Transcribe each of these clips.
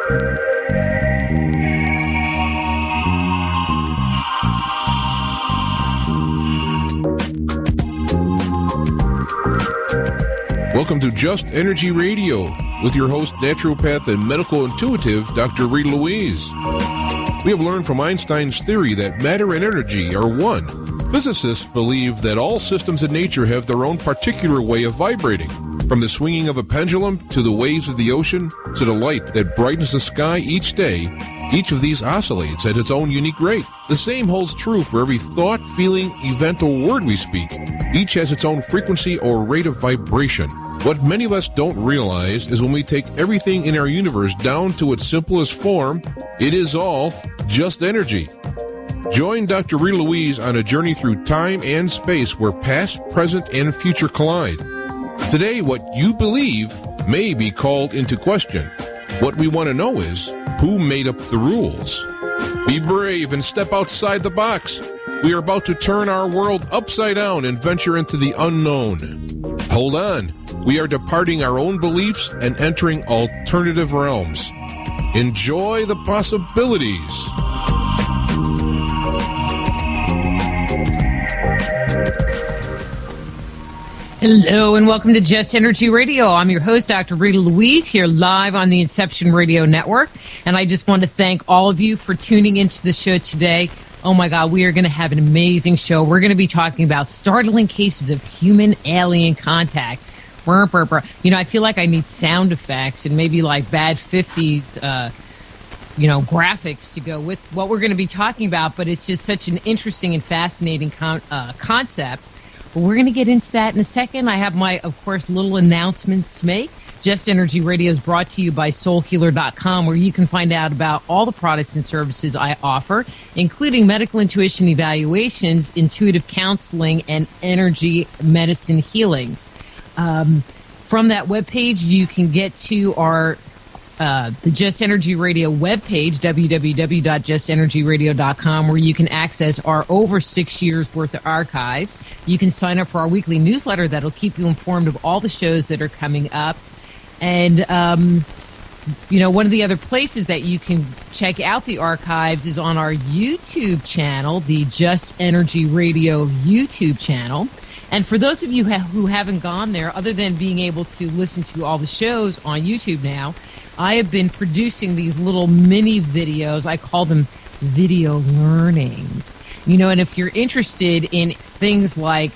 Welcome to Just Energy Radio with your host, naturopath and medical intuitive, Dr. Rita Louise. We have learned from Einstein's theory that matter and energy are one. Physicists believe that all systems in nature have their own particular way of vibrating. From the swinging of a pendulum to the waves of the ocean to the light that brightens the sky each day, each of these oscillates at its own unique rate. The same holds true for every thought, feeling, event, or word we speak. Each has its own frequency or rate of vibration. What many of us don't realize is when we take everything in our universe down to its simplest form, it is all just energy. Join Dr. Rita Louise on a journey through time and space where past, present, and future collide. Today, what you believe may be called into question. What we want to know is, who made up the rules? Be brave and step outside the box. We are about to turn our world upside down and venture into the unknown. Hold on. We are departing our own beliefs and entering alternative realms. Enjoy the possibilities. Hello and welcome to Just Energy Radio. I'm your host, Dr. Rita Louise, here live on the Inception Radio Network. And I just want to thank all of you for tuning into the show today. Oh my God, we are going to have an amazing show. We're going to be talking about startling cases of human-alien contact. You know, I feel like I need sound effects and maybe like bad 50s, graphics to go with what we're going to be talking about. But it's just such an interesting and fascinating concept. But we're going to get into that in a second. I have my, of course, little announcements to make. Just Energy Radio is brought to you by soulhealer.com, where you can find out about all the products and services I offer, including medical intuition evaluations, intuitive counseling, and energy medicine healings. From that webpage, you can get to our the Just Energy Radio webpage, www.justenergyradio.com, where you can access our over 6 years worth of archives. You can sign up for our weekly newsletter that'll keep you informed of all the shows that are coming up. And, one of the other places that you can check out the archives is on our YouTube channel, the Just Energy Radio YouTube channel. And for those of you who haven't gone there, other than being able to listen to all the shows on YouTube now, I have been producing these little mini videos. I call them video learnings. And if you're interested in things like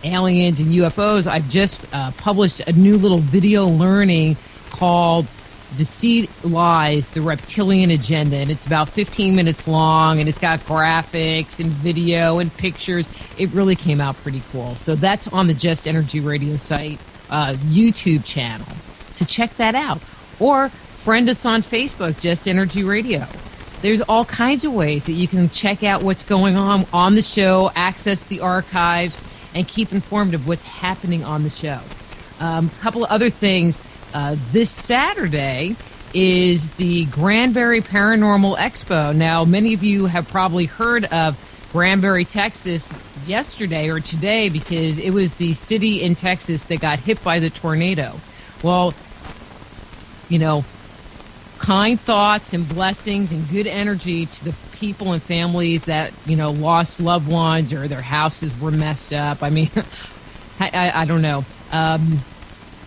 aliens and UFOs, I've just published a new little video learning called Deceit Lies, the Reptilian Agenda. And it's about 15 minutes long, and it's got graphics and video and pictures. It really came out pretty cool. So that's on the Just Energy Radio site, YouTube channel. So check that out. Or friend us on Facebook, Just Energy Radio. There's all kinds of ways that you can check out what's going on the show, access the archives, and keep informed of what's happening on the show. A couple of other things. This Saturday is the Granbury Paranormal Expo. Now, many of you have probably heard of Granbury, Texas yesterday or today because it was the city in Texas that got hit by the tornado. Well, kind thoughts and blessings and good energy to the people and families that, lost loved ones or their houses were messed up. I mean, I don't know.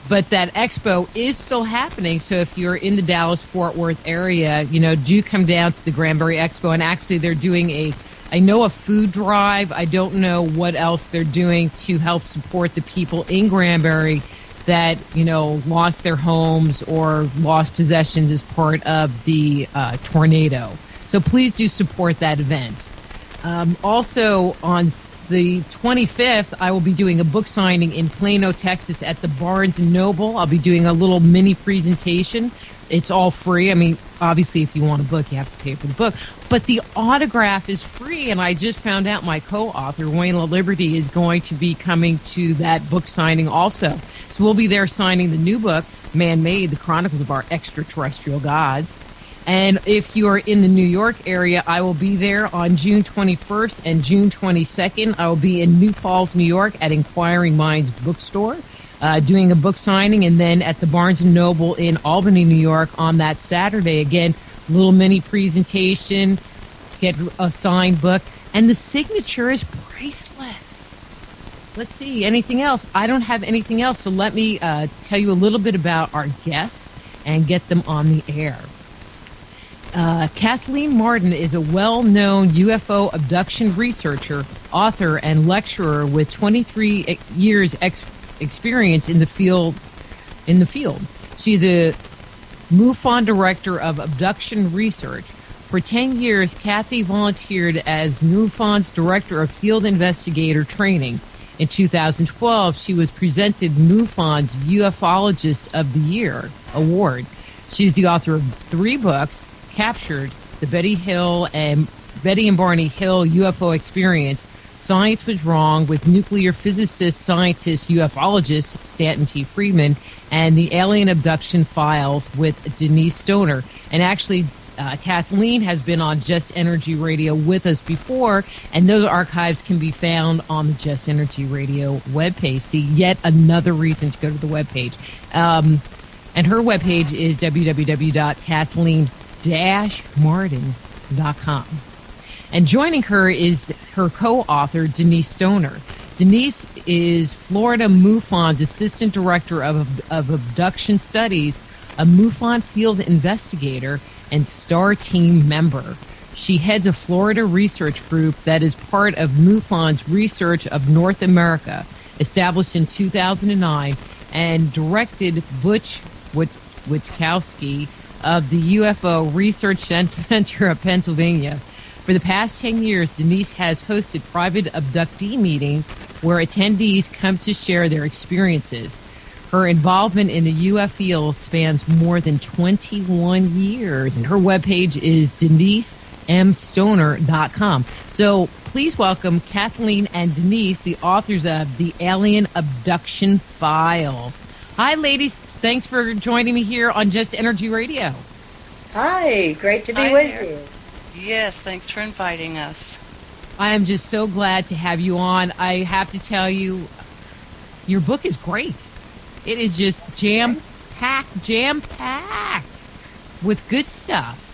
But that expo is still happening. So if you're in the Dallas-Fort Worth area, do come down to the Granbury Expo. And actually they're doing a food drive. I don't know what else they're doing to help support the people in Granbury that, lost their homes or lost possessions as part of the tornado. So please do support that event. Also on the 25th, I will be doing a book signing in Plano, Texas at the Barnes & Noble. I'll be doing a little mini presentation. It's all free. I mean, obviously, if you want a book, you have to pay for the book. But the autograph is free, and I just found out my co-author, Wayne LaLiberty, is going to be coming to that book signing also. So we'll be there signing the new book, Man-Made, The Chronicles of Our Extraterrestrial Gods. And if you are in the New York area, I will be there on June 21st and June 22nd. I will be in New Paltz, New York at Inquiring Minds Bookstore. doing a book signing, and then at the Barnes & Noble in Albany, New York on that Saturday. Again, little mini presentation, get a signed book, and the signature is priceless. Let's see, anything else? I don't have anything else, so let me tell you a little bit about our guests and get them on the air. Kathleen Marden is a well-known UFO abduction researcher, author, and lecturer with 23 years experience in the field. She's a MUFON director of abduction research. For 10 years, Kathy volunteered as MUFON's director of field investigator training. In 2012, she was presented MUFON's Ufologist of the Year award. She's the author of 3 books, Captured, the Betty and Barney Hill UFO Experience, Science Was Wrong with nuclear physicist, scientist, ufologist Stanton T. Friedman, and the Alien Abduction Files with Denise Stoner. And actually, Kathleen has been on Just Energy Radio with us before, and those archives can be found on the Just Energy Radio webpage. See, yet another reason to go to the webpage. And her webpage is www.kathleen-marden.com. And joining her is her co-author, Denise Stoner. Denise is Florida MUFON's Assistant Director of Abduction Studies, a MUFON field investigator, and STAR team member. She heads a Florida research group that is part of MUFON's Research of North America, established in 2009, and directed Butch Witkowski of the UFO Research Center of Pennsylvania. For the past 10 years, Denise has hosted private abductee meetings where attendees come to share their experiences. Her involvement in the UFO field spans more than 21 years, and her webpage is DeniseMStoner.com. So please welcome Kathleen and Denise, the authors of The Alien Abduction Files. Hi, ladies. Thanks for joining me here on Just Energy Radio. Hi. Great to be with you. Yes, thanks for inviting us. I am just so glad to have you on. I have to tell you, your book is great. It is just jam-packed with good stuff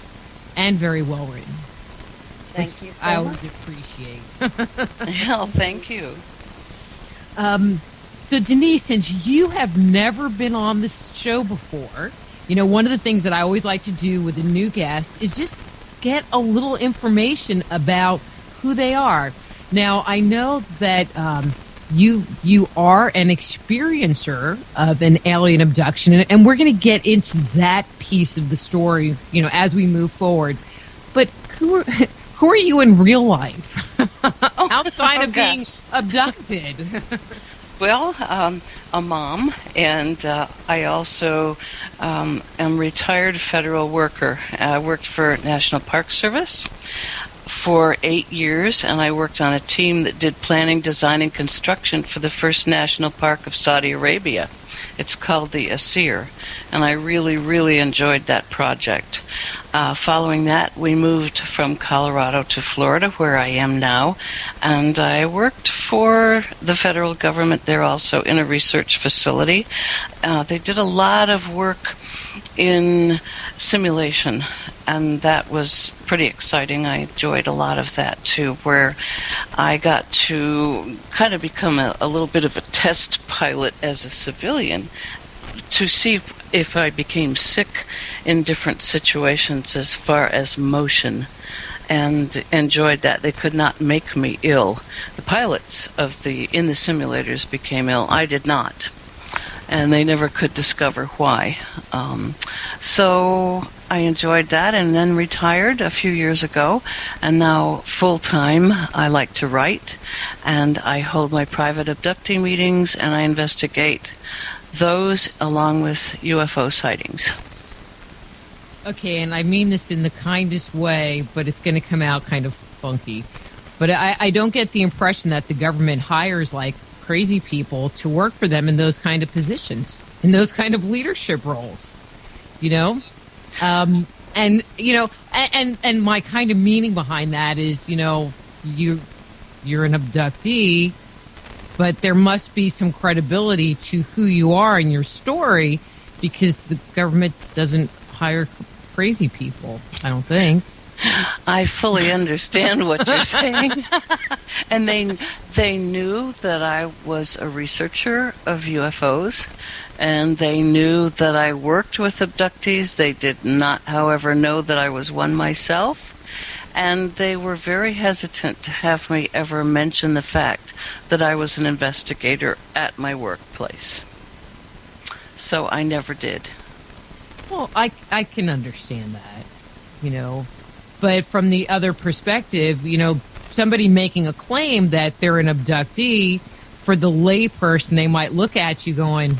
and very well written. Thank you so I much. always appreciate. Well, thank you. So, Denise, since you have never been on this show before, you know, one of the things that I always like to do with a new guest is just get a little information about who they are. Now, I know that you are an experiencer of an alien abduction, and we're going to get into that piece of the story, you know, as we move forward. But who are you in real life outside of being abducted? Well, a mom, and I also am a retired federal worker. I worked for National Park Service for 8 years, and I worked on a team that did planning, design, and construction for the first national park of Saudi Arabia. It's called the Asir, and I really, really enjoyed that project. Following that, we moved from Colorado to Florida, where I am now, and I worked for the federal government there also in a research facility. They did a lot of work in simulation, and that was pretty exciting. I enjoyed a lot of that too, where I got to kind of become a little bit of a test pilot as a civilian to see if I became sick in different situations as far as motion, and enjoyed that. They could not make me ill. The pilots in the simulators became ill. I did not. And they never could discover why. So I enjoyed that, and then retired a few years ago, and now full-time I like to write, and I hold my private abductee meetings, and I investigate those along with UFO sightings. Okay, and I mean this in the kindest way, but it's going to come out kind of funky. But I don't get the impression that the government hires like crazy people to work for them in those kind of positions, in those kind of leadership roles, you know? And, you know, and my kind of meaning behind that is, you know, you're an abductee, but there must be some credibility to who you are and your story, because the government doesn't hire crazy people, I don't think. I fully understand what you're saying. And they knew that I was a researcher of UFOs, and they knew that I worked with abductees. They did not, however, know that I was one myself. And they were very hesitant to have me ever mention the fact that I was an investigator at my workplace. So I never did. Well, I can understand that, you know. But from the other perspective, you know, somebody making a claim that they're an abductee, for the layperson, they might look at you going,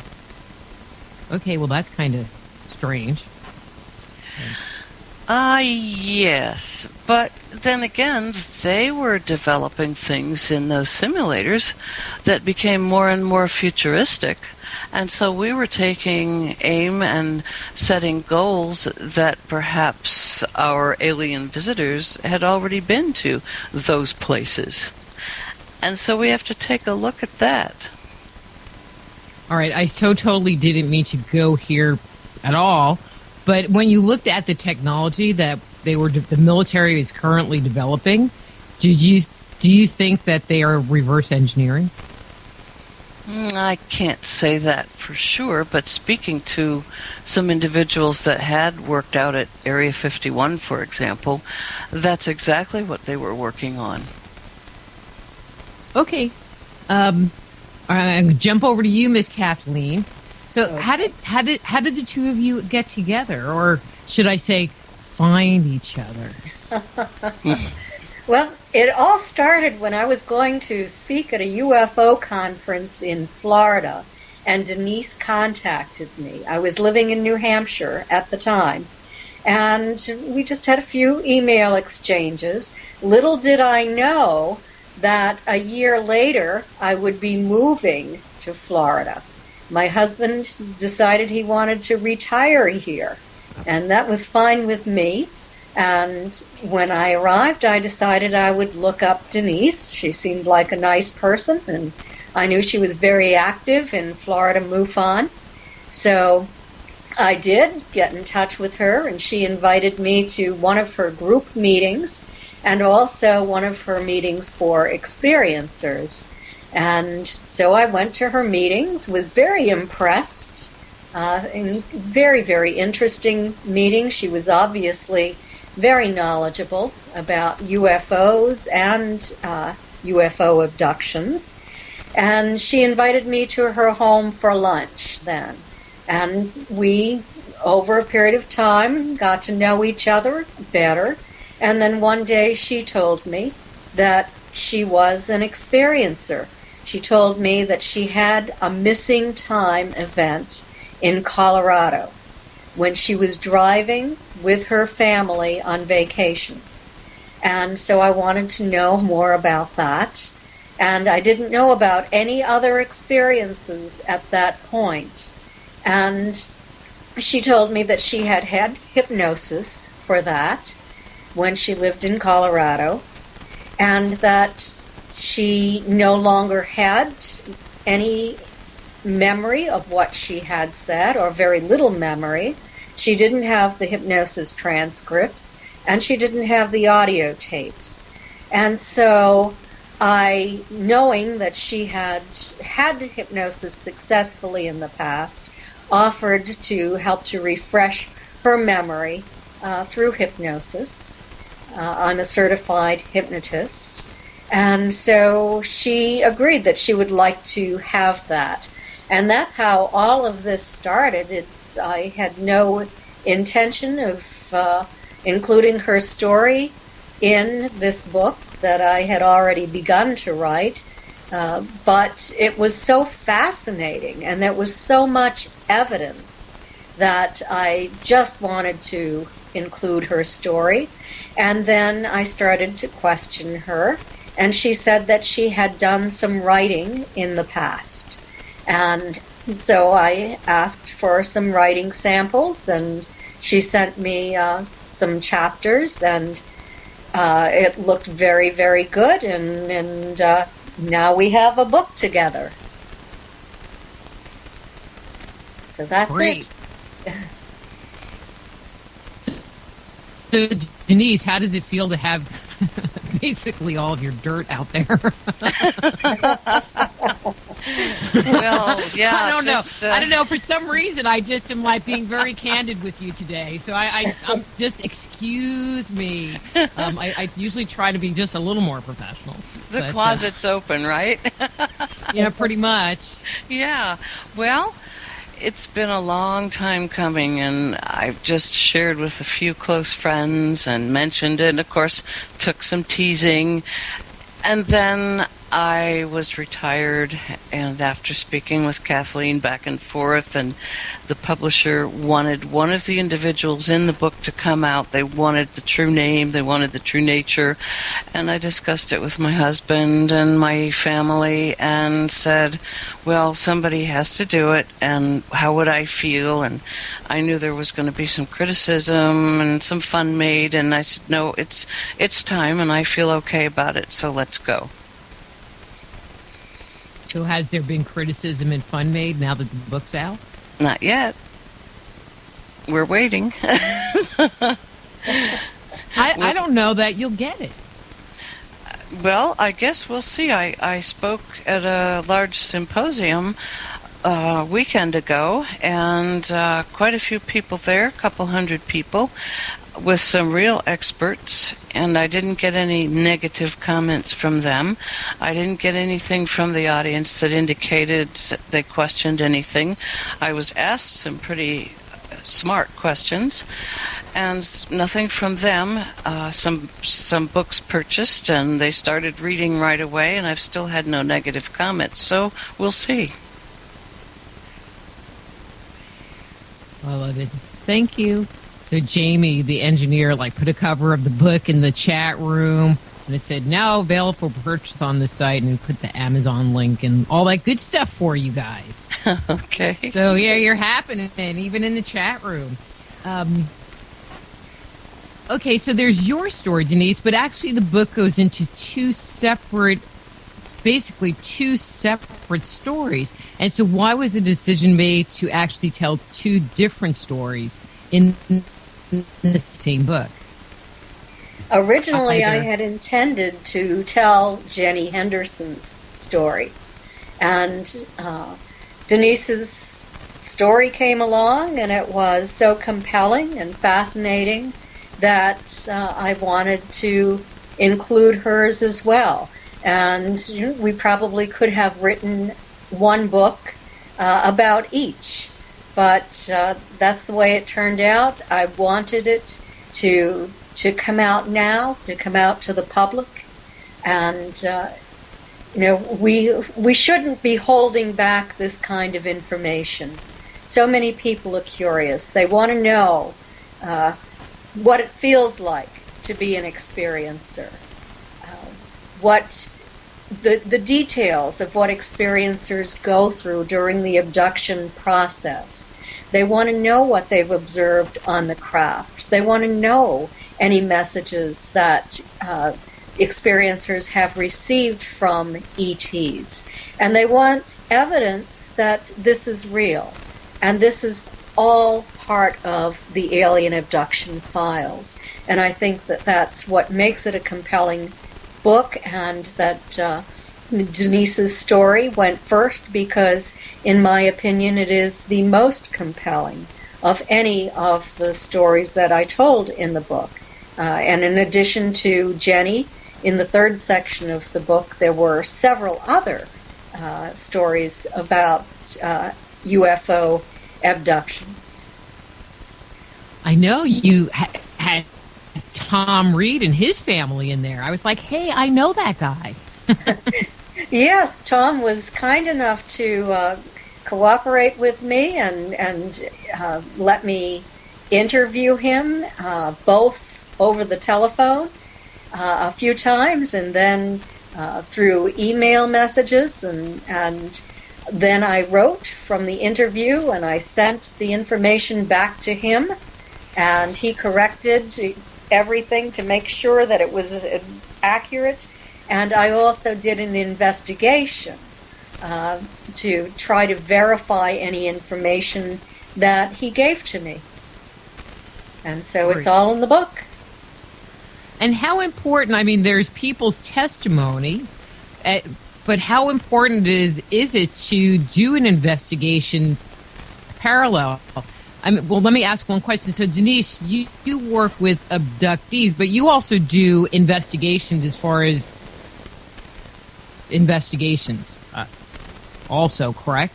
okay, well, that's kind of strange. Yes. But then again, they were developing things in those simulators that became more and more futuristic. And so we were taking aim and setting goals that perhaps our alien visitors had already been to those places. And so we have to take a look at that. All right, I so totally didn't mean to go here at all. But when you looked at the technology that the military is currently developing, do you think that they are reverse engineering? I can't say that for sure, but speaking to some individuals that had worked out at Area 51, for example, that's exactly what they were working on. Okay. I'm going to jump over to you, Miss Kathleen. So Okay. how did the two of you get together, or should I say find each other? Well, it all started when I was going to speak at a UFO conference in Florida, and Denise contacted me. I was living in New Hampshire at the time, and we just had a few email exchanges. Little did I know that a year later I would be moving to Florida. My husband decided he wanted to retire here, and that was fine with me. And when I arrived, I decided I would look up Denise. She seemed like a nice person, and I knew she was very active in Florida MUFON. So I did get in touch with her, and she invited me to one of her group meetings and also one of her meetings for experiencers. And so I went to her meetings, was very impressed, in very, very interesting meetings. She was obviously very knowledgeable about UFOs and UFO abductions. And she invited me to her home for lunch then. And we, over a period of time, got to know each other better. And then one day she told me that she was an experiencer. She told me that she had a missing time event in Colorado when she was driving with her family on vacation. And so I wanted to know more about that. And I didn't know about any other experiences at that point. And she told me that she had had hypnosis for that when she lived in Colorado, and that she no longer had any memory of what she had said, or very little memory. She didn't have the hypnosis transcripts, and she didn't have the audio tapes. And so I, knowing that she had had hypnosis successfully in the past, offered to help to refresh her memory through hypnosis. I'm a certified hypnotist. And so she agreed that she would like to have that. And that's how all of this started. I had no intention of including her story in this book that I had already begun to write. But it was so fascinating, and there was so much evidence that I just wanted to include her story. And then I started to question her, and she said that she had done some writing in the past. And so I asked for some writing samples, and she sent me some chapters, and it looked very, very good, and now we have a book together. So that's Great. it. So, Denise, how does it feel to have basically all of your dirt out there? Well, yeah. I don't just, know. I don't know. For some reason, I just am like being very candid with you today. So I'm just excuse me. I usually try to be just a little more professional. The closet's open, right? Yeah, pretty much. Yeah. Well, it's been a long time coming, and I've just shared with a few close friends and mentioned it, and of course took some teasing. And then I was retired, and after speaking with Kathleen back and forth, and the publisher wanted one of the individuals in the book to come out. They wanted the true name, they wanted the true nature, and I discussed it with my husband and my family and said, well, somebody has to do it, and how would I feel? And I knew there was going to be some criticism and some fun made, and I said, no, it's time, and I feel okay about it, so let's go. So has there been criticism and fun made now that the book's out? Not yet. We're waiting. I don't know that you'll get it. Well, I guess we'll see. I spoke at a large symposium a weekend ago, and quite a few people there, a couple hundred people, with some real experts, and I didn't get any negative comments from them. I didn't get anything from the audience that indicated they questioned anything. I was asked some pretty smart questions, and nothing from them. Some books purchased, and they started reading right away, and I've still had no negative comments, so we'll see. I love it. Thank you. So Jamie, the engineer, put a cover of the book in the chat room, and it said, now available for purchase on the site, and we put the Amazon link and all that good stuff for you guys. Okay. So, yeah, you're happening, even in the chat room. Okay, so there's your story, Denise, but actually the book goes into two separate stories. And so why was the decision made to actually tell two different stories in the same book? Originally, I had intended to tell Jenny Henderson's story. And Denise's story came along, and it was so compelling and fascinating that I wanted to include hers as well. And we probably could have written one book about each. But that's the way it turned out. I wanted it to come out now, to come out to the public. And, we shouldn't be holding back this kind of information. So many people are curious. They want to know what it feels like to be an experiencer, what the details of what experiencers go through during the abduction process. They want to know what they've observed on the craft. They want to know any messages that experiencers have received from ETs. And they want evidence that this is real. And this is all part of the alien abduction files. And I think that that's what makes it a compelling book, and that Denise's story went first because, in my opinion, it is the most compelling of any of the stories that I told in the book. And in addition to Jenny, in the third section of the book, there were several other stories about UFO abductions. I know you had Tom Reed and his family in there. I was like, hey, I know that guy. Yes, Tom was kind enough to cooperate with me and let me interview him, both over the telephone a few times, and then through email messages, and then I wrote from the interview, and I sent the information back to him, and he corrected everything to make sure that it was accurate, And I also did an investigation to try to verify any information that he gave to me. And so it's all in the book. And how important, I mean, there's people's testimony, but how important is it to do an investigation parallel? I mean, well, let me ask one question. So, Denise, you work with abductees, but you also do investigations as far as investigations also, correct?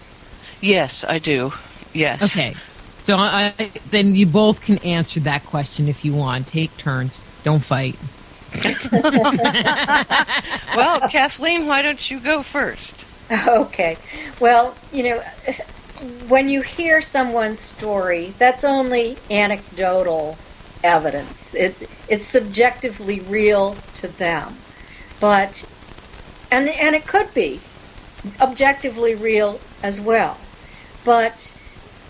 Yes, I do. Yes. Okay. So then you both can answer that question if you want. Take turns. Don't fight. Well, Kathleen, why don't you go first? Okay. Well, when you hear someone's story, that's only anecdotal evidence. It's subjectively real to them. But, and it could be objectively real as well. But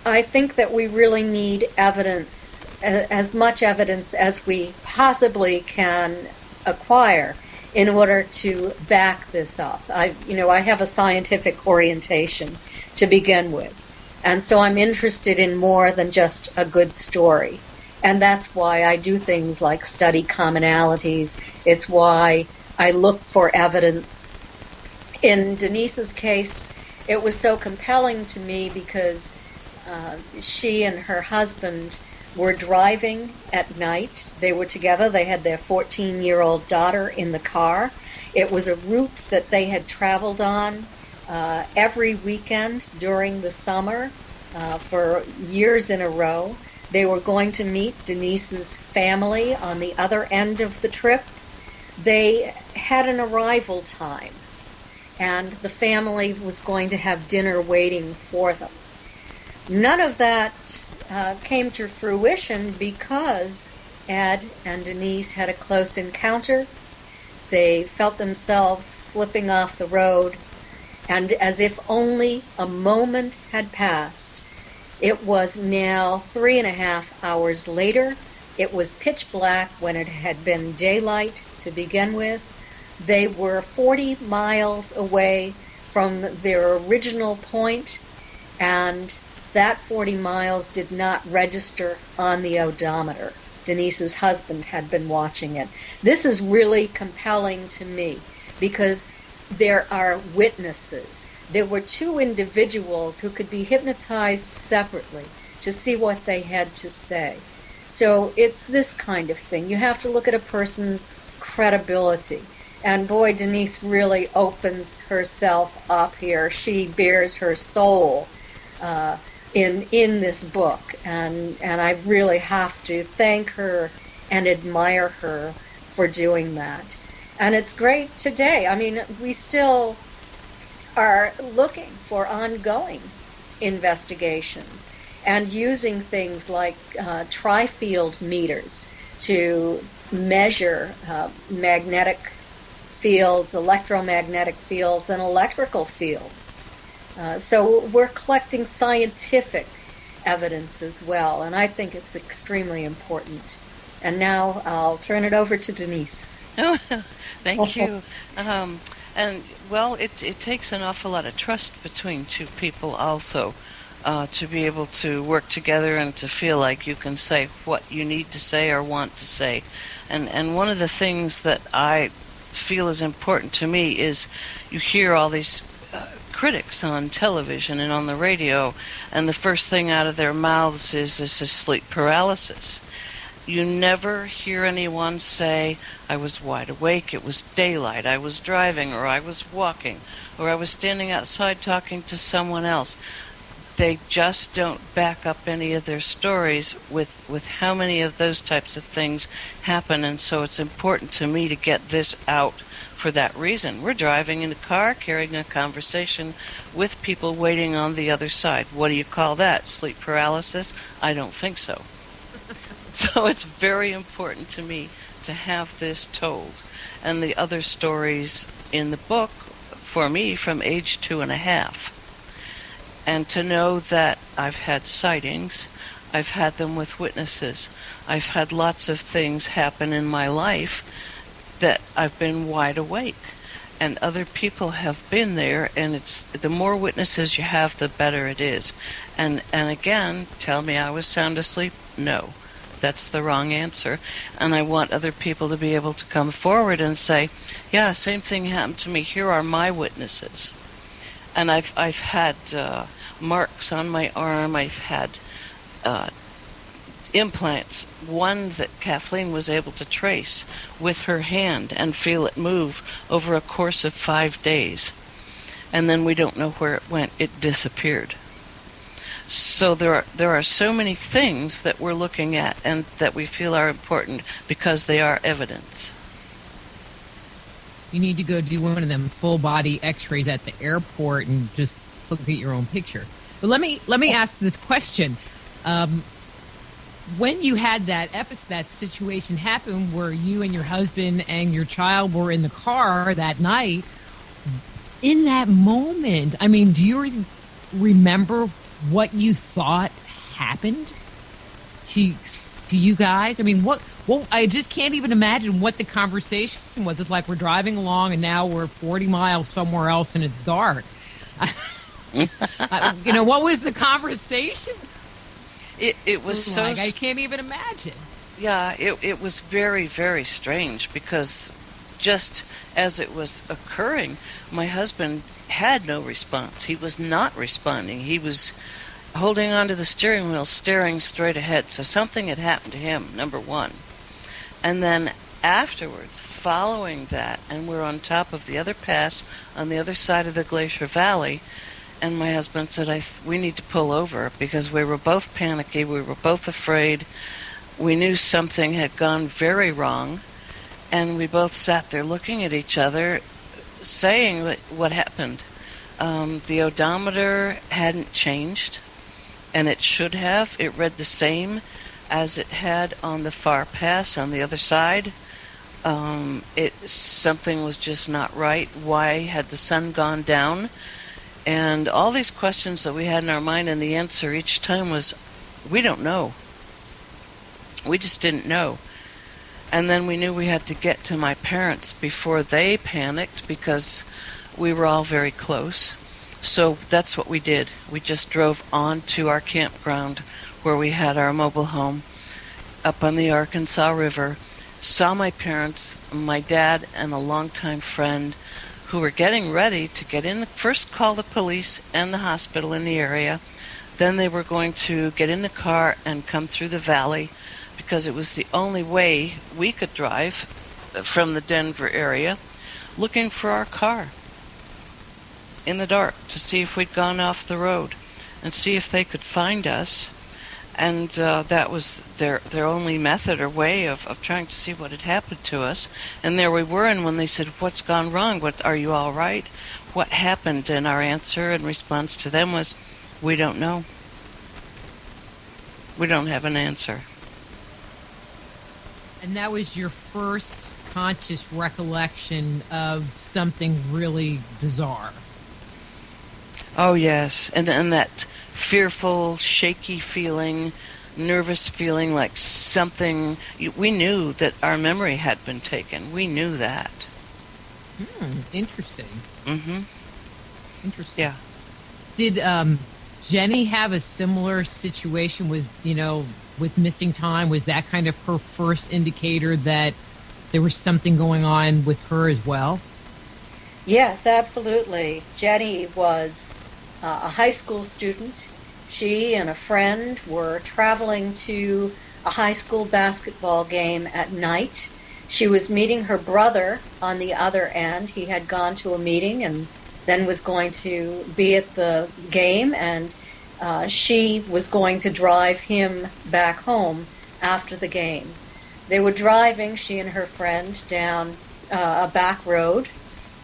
I think that we really need evidence, as much evidence as we possibly can acquire in order to back this up. I have a scientific orientation to begin with. And so I'm interested in more than just a good story. And that's why I do things like study commonalities. It's why I look for evidence. In Denise's case, it was so compelling to me because she and her husband were driving at night. They were together. They had their 14-year-old daughter in the car. It was a route that they had traveled on every weekend during the summer for years in a row. They were going to meet Denise's family on the other end of the trip. They had an arrival time, and the family was going to have dinner waiting for them. None of that came to fruition because Ed and Denise had a close encounter. They felt themselves slipping off the road, and as if only a moment had passed, it was now 3.5 hours later. It was pitch black when it had been daylight to begin with. They were 40 miles away from their original point, and that 40 miles did not register on the odometer. Denise's husband had been watching it. This is really compelling to me because there are witnesses. There were two individuals who could be hypnotized separately to see what they had to say. So it's this kind of thing. You have to look at a person's credibility. And boy, Denise really opens herself up here. She bears her soul in this book, and I really have to thank her and admire her for doing that. And it's great today. I mean, we still are looking for ongoing investigations and using things like tri-field meters to measure magnetic fields, electromagnetic fields, and electrical fields. So we're collecting scientific evidence as well, and I think it's extremely important. And now I'll turn it over to Denise. Thank you. And, well, it takes an awful lot of trust between two people also to be able to work together and to feel like you can say what you need to say or want to say. And one of the things that I feel is important to me is you hear all these critics on television and on the radio, and the first thing out of their mouths is this is sleep paralysis. You never hear anyone say, I was wide awake, it was daylight, I was driving, or I was walking, or I was standing outside talking to someone else. They just don't back up any of their stories with how many of those types of things happen, and so it's important to me to get this out for that reason. We're driving in a car, carrying a conversation with people waiting on the other side. What do you call that? Sleep paralysis? I don't think so. So it's very important to me to have this told. And the other stories in the book, for me, from age 2.5. And to know that I've had sightings, I've had them with witnesses, I've had lots of things happen in my life that I've been wide awake. And other people have been there, and it's the more witnesses you have, the better it is. And again, tell me I was sound asleep? No, that's the wrong answer. And I want other people to be able to come forward and say, yeah, same thing happened to me. Here are my witnesses. And I've had marks on my arm. I've had implants, one that Kathleen was able to trace with her hand and feel it move over a course of 5 days. And then we don't know where it went. It disappeared. So there are so many things that we're looking at and that we feel are important because they are evidence. You need to go do one of them full body x-rays at the airport and just look at your own picture. But let me ask this question. When you had that situation happen where you and your husband and your child were in the car that night, in that moment, I mean, do you remember what you thought happened to you guys? I mean, what I just can't even imagine what the conversation was. It's like we're driving along and now we're 40 miles somewhere else and it's dark. What was the conversation? It was so... Like, I can't even imagine. Yeah, it was very, very strange because just as it was occurring, my husband had no response. He was not responding. He was holding onto the steering wheel, staring straight ahead. So something had happened to him, number one. And then afterwards, following that, and we're on top of the other pass on the other side of the Glacier Valley, and my husband said, we need to pull over because we were both panicky. We were both afraid. We knew something had gone very wrong. And we both sat there looking at each other, saying what happened. The odometer hadn't changed, and it should have. It read the same as it had on the far pass on the other side. Something was just not right. Why had the sun gone down? And all these questions that we had in our mind, and the answer each time was, we don't know. We just didn't know. And then we knew we had to get to my parents before they panicked because we were all very close. So that's what we did. We just drove on to our campground where we had our mobile home up on the Arkansas River, saw my parents, my dad, and a longtime friend who were getting ready to get in, first call the police and the hospital in the area. Then they were going to get in the car and come through the valley because it was the only way we could drive from the Denver area, looking for our car in the dark to see if we'd gone off the road and see if they could find us. And that was their only method or way of trying to see what had happened to us. And there we were, and when they said, what's gone wrong? Are you all right? What happened? And our answer and response to them was, we don't know. We don't have an answer. And that was your first conscious recollection of something really bizarre. Oh, yes. And that fearful, shaky feeling, nervous feeling like something... We knew that our memory had been taken. We knew that. Interesting. Mm-hmm. Interesting. Yeah. Did Jenny have a similar situation with missing time? Was that kind of her first indicator that there was something going on with her as well? Yes, absolutely. Jenny was a high school student. She and a friend were traveling to a high school basketball game at night. She was meeting her brother on the other end. He had gone to a meeting and then was going to be at the game, and she was going to drive him back home after the game. They were driving, she and her friend, down a back road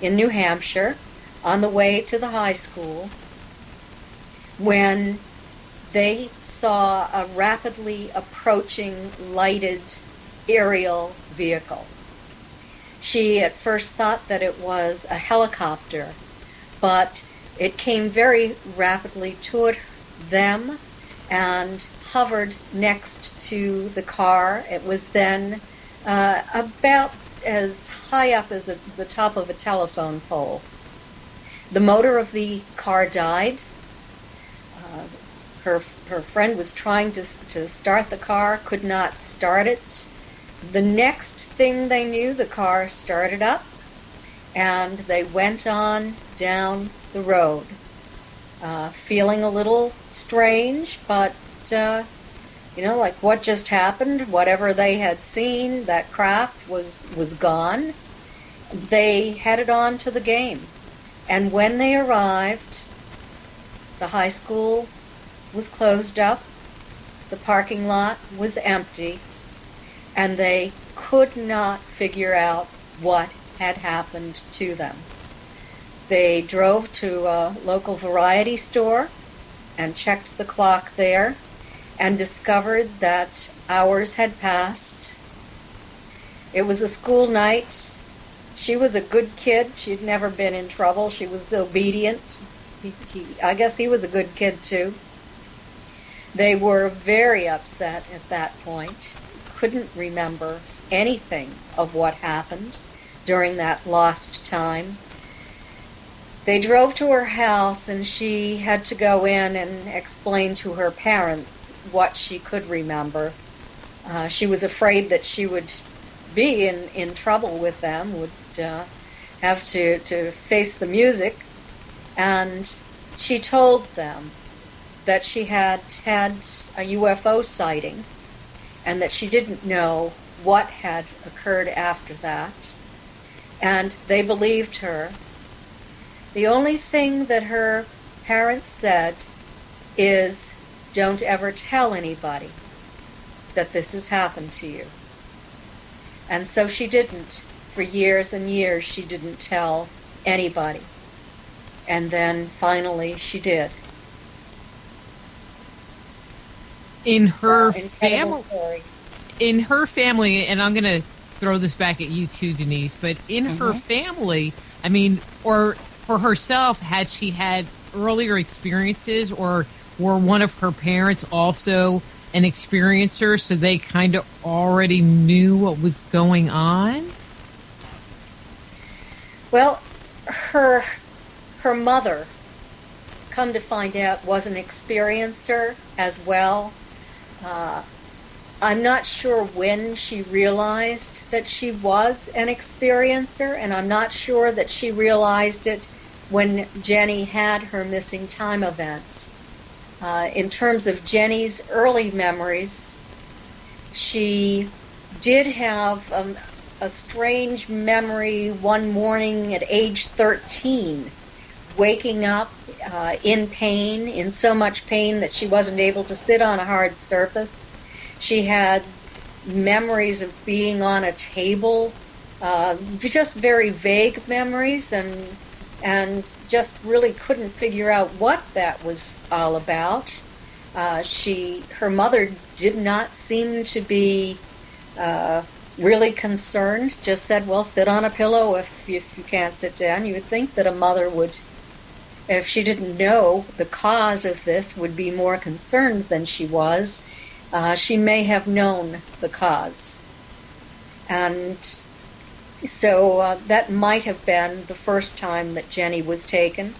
in New Hampshire on the way to the high school when they saw a rapidly approaching lighted aerial vehicle. She at first thought that it was a helicopter, but it came very rapidly toward them and hovered next to the car. It was then about as high up as the top of a telephone pole. The motor of the car died. Her friend was trying to start the car, could not start it. The next thing they knew, the car started up, and they went on down the road, feeling a little strange, but like what just happened, whatever they had seen, that craft was gone. They headed on to the game. And when they arrived, the high school was closed up, the parking lot was empty, and they could not figure out what had happened to them. They drove to a local variety store and checked the clock there and discovered that hours had passed. It was a school night. She was a good kid. She'd never been in trouble. She was obedient. I guess he was a good kid too. They were very upset at that point. Couldn't remember anything of what happened during that lost time. They drove to her house, and she had to go in and explain to her parents what she could remember. She was afraid that she would be in trouble with them, would have to face the music, and she told them that she had had a UFO sighting and that she didn't know what had occurred after that, and they believed her. The only thing that her parents said is, don't ever tell anybody that this has happened to you. And so she didn't. For years and years, she didn't tell anybody. And then finally she did. In her family, and I'm going to throw this back at you too, Denise, but in her family, I mean, or for herself, had she had earlier experiences, or were one of her parents also an experiencer, so they kind of already knew what was going on? Well, her mother, come to find out, was an experiencer as well. I'm not sure when she realized that she was an experiencer, and I'm not sure that she realized it when Jenny had her missing time event. In terms of Jenny's early memories, she did have a strange memory one morning at age 13, waking up in pain, in so much pain that she wasn't able to sit on a hard surface. She had memories of being on a table, just very vague memories, and just really couldn't figure out what that was all about. Her mother did not seem to be really concerned, just said, well, sit on a pillow if you can't sit down. You would think that a mother would, if she didn't know the cause of this, would be more concerned than she was. She may have known the cause. And so that might have been the first time that Jenny was taken,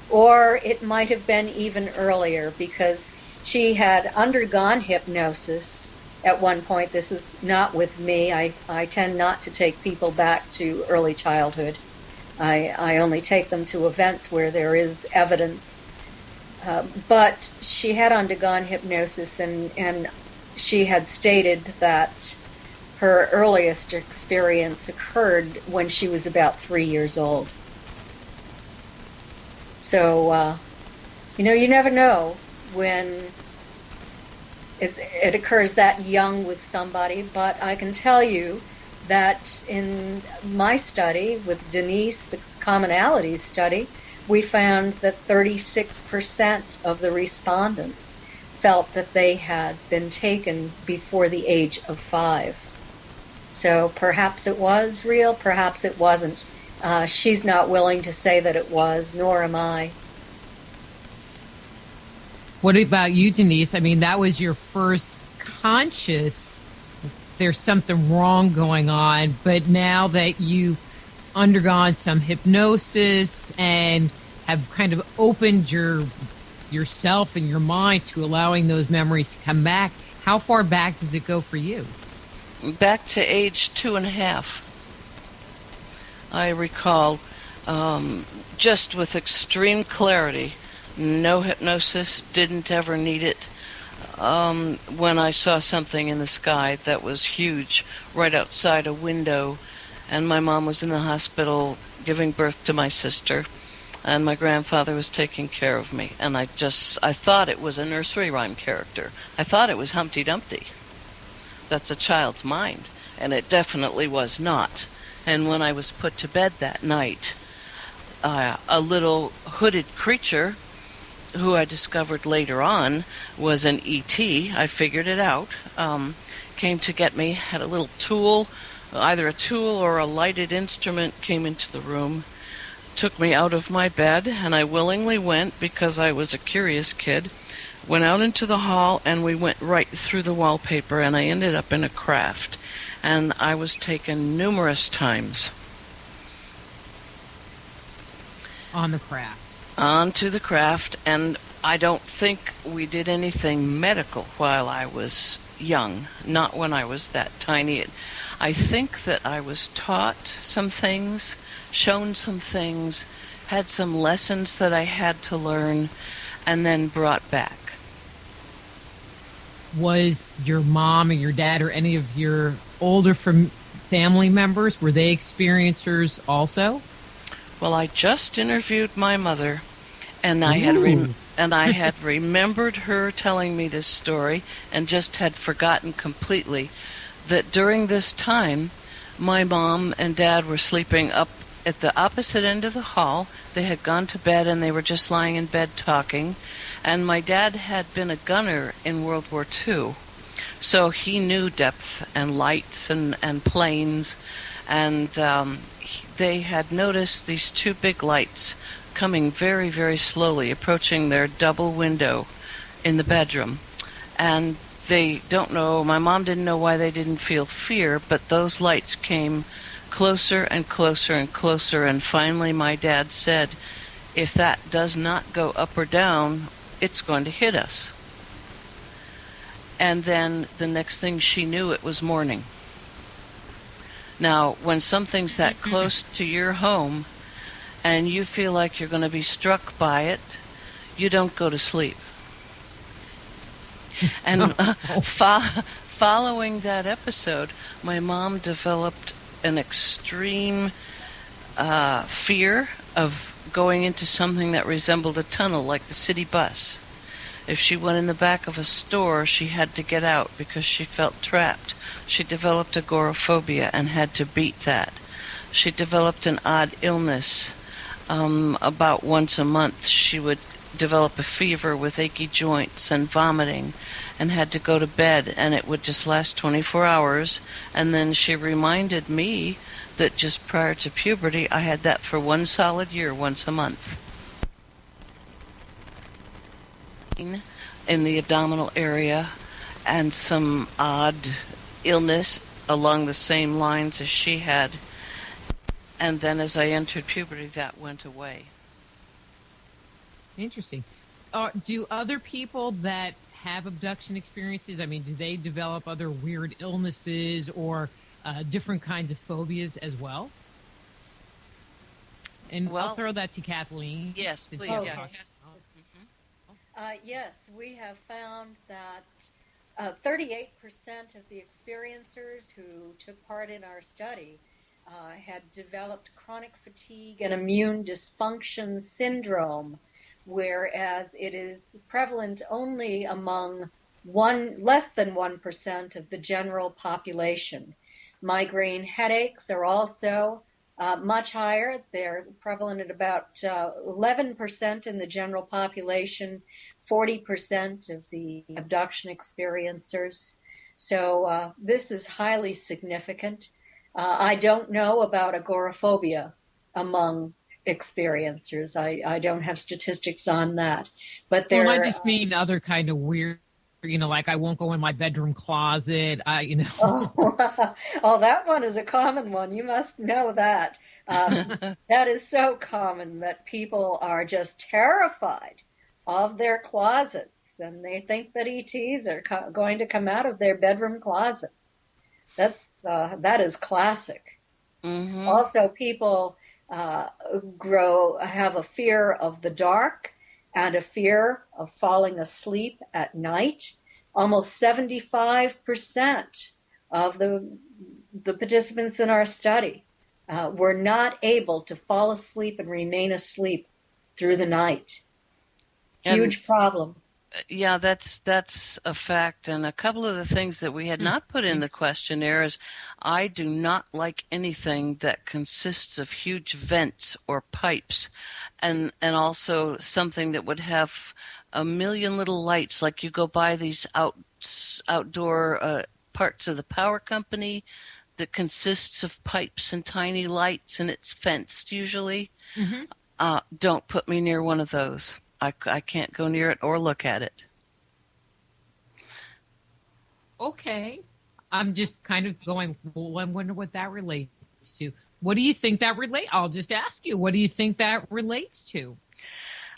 or it might have been even earlier, because she had undergone hypnosis at one point. This is not with me. I tend not to take people back to early childhood. I only take them to events where there is evidence. But she had undergone hypnosis, and she had stated that her earliest experience occurred when she was about 3 years old. So, you never know when it occurs that young with somebody, but I can tell you that in my study with Denise, the commonalities study, we found that 36% of the respondents felt that they had been taken before the age of 5. So perhaps it was real, perhaps it wasn't. She's not willing to say that it was, nor am I. What about you, Denise? I mean, that was your first conscious there's something wrong going on. But now that you've undergone some hypnosis and have kind of opened yourself and your mind to allowing those memories to come back, how far back does it go for you? Back to age 2.5. I recall just with extreme clarity, no hypnosis, didn't ever need it. When I saw something in the sky that was huge right outside a window, and my mom was in the hospital giving birth to my sister, and my grandfather was taking care of me, and I thought it was a nursery rhyme character. I thought it was Humpty Dumpty. That's a child's mind, and it definitely was not. And when I was put to bed that night, a little hooded creature, who I discovered later on was an E.T., I figured it out, came to get me, had a little tool, either a tool or a lighted instrument, came into the room, took me out of my bed, and I willingly went because I was a curious kid, went out into the hall, and we went right through the wallpaper, and I ended up in a craft. And I was taken numerous times. On the craft. Onto the craft, and I don't think we did anything medical while I was young, not when I was that tiny. I think that I was taught some things, shown some things, had some lessons that I had to learn, and then brought back. Was your mom or your dad or any of your older family members, were they experiencers also? Well, I just interviewed my mother, and I had remembered her telling me this story, and just had forgotten completely that during this time, my mom and dad were sleeping up at the opposite end of the hall. They had gone to bed, and they were just lying in bed talking. And my dad had been a gunner in World War II, so he knew depth and lights and planes, and they had noticed these two big lights coming very, very slowly, approaching their double window in the bedroom. And they don't know, my mom didn't know why they didn't feel fear, but those lights came closer and closer and closer, and finally my dad said, if that does not go up or down, it's going to hit us. And then the next thing she knew, it was morning. Now, when something's that close to your home and you feel like you're going to be struck by it, you don't go to sleep. And following that episode, my mom developed an extreme fear of going into something that resembled a tunnel, like the city bus. If she went in the back of a store, she had to get out because she felt trapped. She developed agoraphobia and had to beat that. She developed an odd illness. About once a month, she would develop a fever with achy joints and vomiting, and had to go to bed, and it would just last 24 hours. And then she reminded me that just prior to puberty, I had that for one solid year, once a month. In the abdominal area, and some odd illness along the same lines as she had. And then as I entered puberty, that went away. Interesting. Do other people that have abduction experiences, I mean, do they develop other weird illnesses or different kinds of phobias as well? And I'll throw that to Kathleen. Yes, please. Oh, Yeah. Yes, we have found that 38% of the experiencers who took part in our study had developed chronic fatigue and immune dysfunction syndrome, whereas it is prevalent only among less than 1% of the general population. Migraine headaches are also much higher. They're prevalent at about 11% in the general population, 40% of the abduction experiencers. So this is highly significant. I don't know about agoraphobia among experiencers. I don't have statistics on that. But there, I just mean other kind of weird like I won't go in my bedroom closet. Oh, that one is a common one. You must know that. That is so common that people are just terrified of their closets, and they think that ETs are going to come out of their bedroom closets. That is classic. Mm-hmm. Also, people have a fear of the dark and a fear of falling asleep at night. Almost 75% of the participants in our study were not able to fall asleep and remain asleep through the night. Huge problem. Yeah, that's a fact. And a couple of the things that we had not put in the questionnaire is I do not like anything that consists of huge vents or pipes, and also something that would have a million little lights, like you go by these outdoor parts of the power company that consists of pipes and tiny lights, and it's fenced usually. Mm-hmm. Don't put me near one of those. I can't go near it or look at it. Okay. I'm just kind of going, well, I wonder what that relates to. What do you think that I'll just ask you, what do you think that relates to?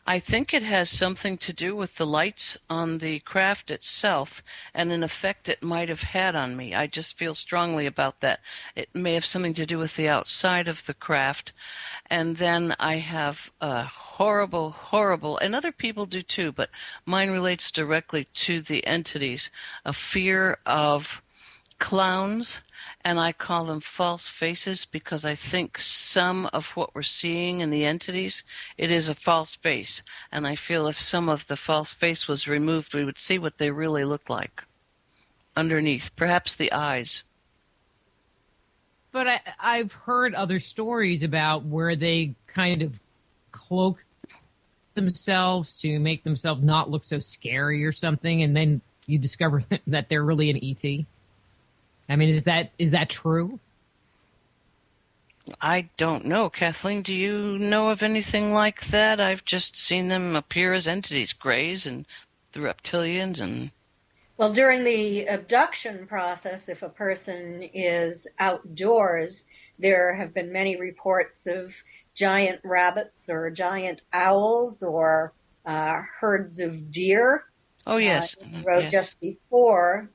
I think it has something to do with the lights on the craft itself and an effect it might have had on me. I just feel strongly about that. It may have something to do with the outside of the craft. And then I have a horrible, and other people do too, but mine relates directly to the entities, a fear of clowns, and I call them false faces because I think some of what we're seeing in the entities, it is a false face. And I feel if some of the false face was removed, we would see what they really look like underneath, perhaps the eyes. But I've heard other stories about where they kind of cloak themselves to make themselves not look so scary or something, and then you discover that they're really an ET. I mean, is that true? I don't know. Kathleen, do you know of anything like that? I've just seen them appear as entities, greys and the reptilians and... Well, during the abduction process, if a person is outdoors, there have been many reports of giant rabbits or giant owls or herds of deer. Oh, yes. Yes. Just before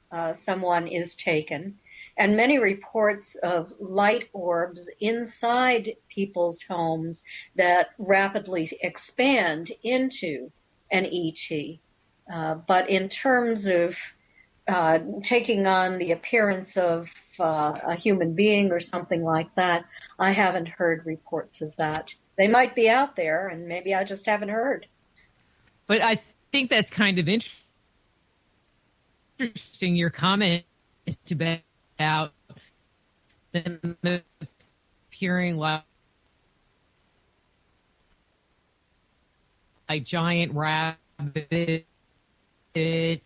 someone is taken. And many reports of light orbs inside people's homes that rapidly expand into an ET. But in terms of taking on the appearance of a human being or something like that, I haven't heard reports of that. They might be out there, and maybe I just haven't heard. But I think that's kind of interesting, your comment about them appearing like giant rabbits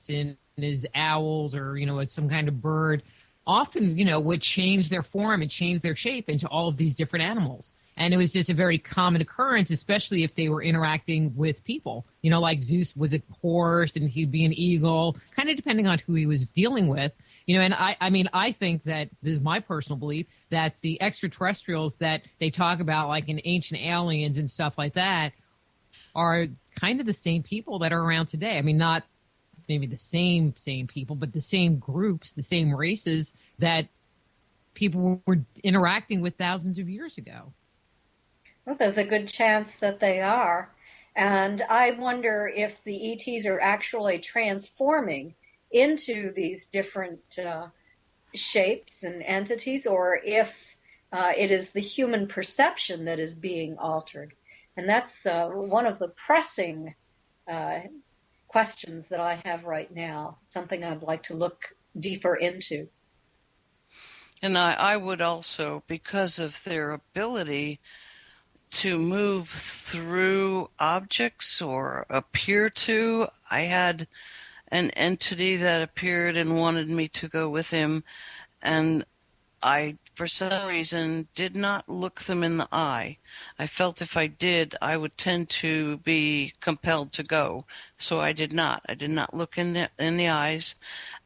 and as owls or, it's some kind of bird, often, would change their form and change their shape into all of these different animals. And it was just a very common occurrence, especially if they were interacting with people. Like Zeus was a horse and he'd be an eagle, kind of depending on who he was dealing with. And I think that this is my personal belief that the extraterrestrials that they talk about, like in Ancient Aliens and stuff like that, are kind of the same people that are around today. I mean, not maybe the same people, but the same groups, the same races that people were interacting with thousands of years ago. Well, there's a good chance that they are. And I wonder if the ETs are actually transforming into these different shapes and entities, or if it is the human perception that is being altered. And that's one of the pressing questions that I have right now, something I'd like to look deeper into. And I would also, because of their ability to move through objects or appear to, I had an entity that appeared and wanted me to go with him, and for some reason, did not look them in the eye. I felt if I did, I would tend to be compelled to go. So I did not. I did not look in the eyes,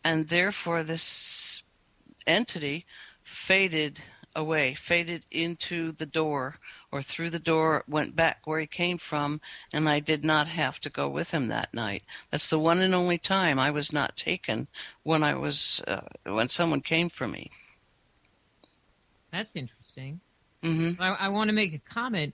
and therefore this entity faded away, faded into the door, or through the door, went back where he came from, and I did not have to go with him that night. That's the one and only time I was not taken when when someone came for me. That's interesting. Mm-hmm. I want to make a comment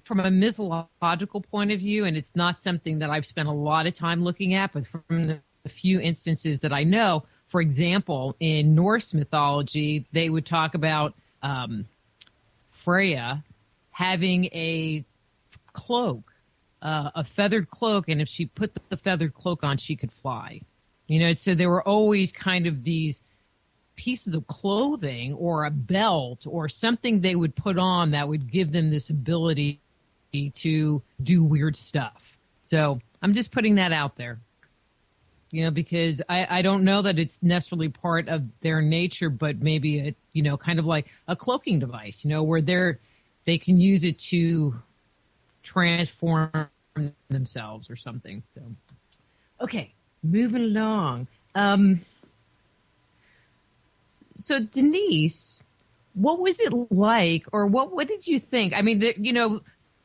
from a mythological point of view, and it's not something that I've spent a lot of time looking at, but from the few instances that I know, for example, in Norse mythology, they would talk about Freya having a cloak, a feathered cloak, and if she put the feathered cloak on, she could fly. So there were always kind of these pieces of clothing or a belt or something they would put on that would give them this ability to do weird stuff. So I'm just putting that out there, because I don't know that it's necessarily part of their nature, but maybe kind of like a cloaking device, where they can use it to transform themselves or something. So, okay, moving along. So Denise, what was it like, or what did you think? I mean,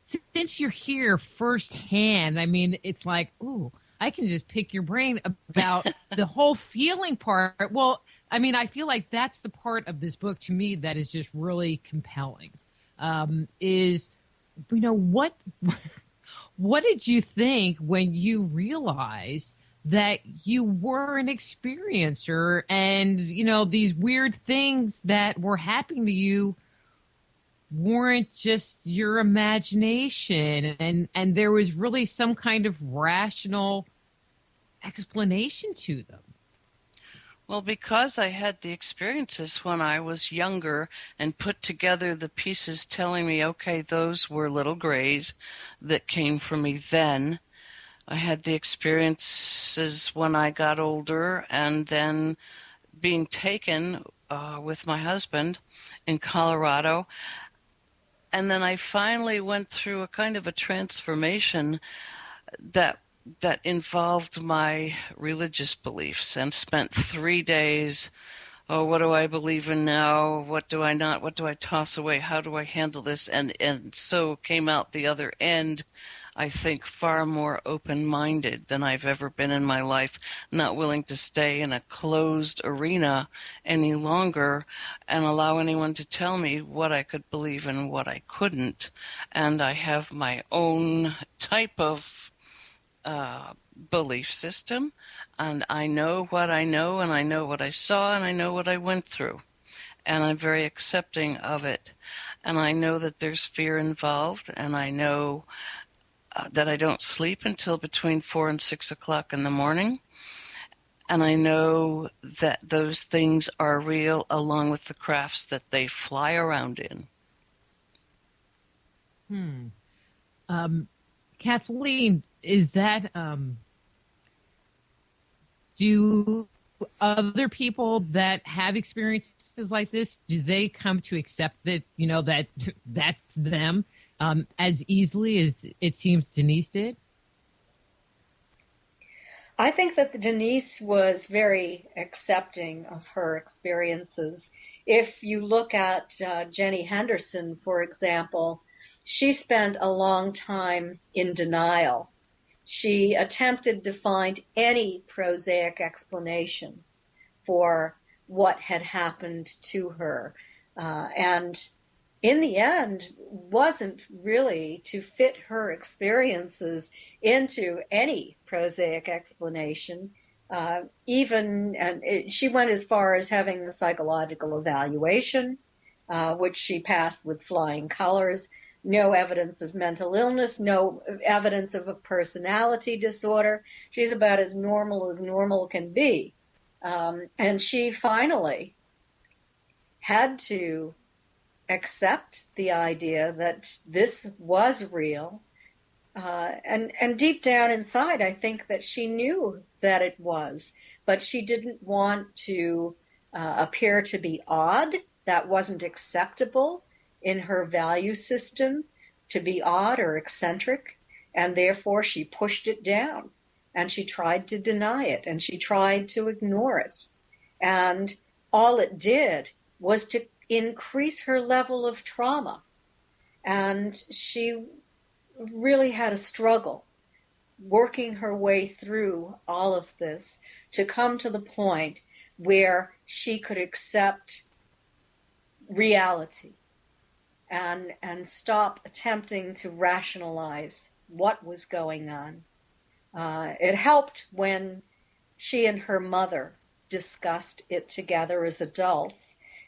since you're here firsthand, I mean, it's like, ooh, I can just pick your brain about the whole feeling part. Well, I mean, I feel like that's the part of this book to me that is just really compelling. What did you think when you realized that you were an experiencer and, these weird things that were happening to you weren't just your imagination and there was really some kind of rational explanation to them? Well, because I had the experiences when I was younger and put together the pieces telling me, okay, those were little grays that came from me then. I had the experiences when I got older and then being taken with my husband in Colorado. And then I finally went through a kind of a transformation that involved my religious beliefs and spent 3 days, what do I believe in now? What do I not? What do I toss away? How do I handle this? And so came out the other end, I think, far more open-minded than I've ever been in my life, not willing to stay in a closed arena any longer and allow anyone to tell me what I could believe and what I couldn't. And I have my own type of belief system, and I know what I know, and I know what I saw, and I know what I went through. And I'm very accepting of it. And I know that there's fear involved, and I know that I don't sleep until between 4 and 6 o'clock in the morning. And I know that those things are real along with the crafts that they fly around in. Kathleen, is that, do other people that have experiences like this, do they come to accept that, that that's them as easily as it seems Denise did? I think that Denise was very accepting of her experiences. If you look at Jenny Henderson, for example, she spent a long time in denial. She attempted to find any prosaic explanation for what had happened to her, and in the end wasn't really to fit her experiences into any prosaic explanation. She went as far as having the psychological evaluation, which she passed with flying colors. No evidence of mental illness, no evidence of a personality disorder. She's about as normal can be. And she finally had to accept the idea that this was real. And deep down inside, I think that she knew that it was, but she didn't want to appear to be odd that wasn't acceptable in her value system to be odd or eccentric, and therefore she pushed it down, and she tried to deny it, and she tried to ignore it. And all it did was to increase her level of trauma. And she really had a struggle working her way through all of this to come to the point where she could accept reality and stop attempting to rationalize what was going on. It helped when she and her mother discussed it together as adults,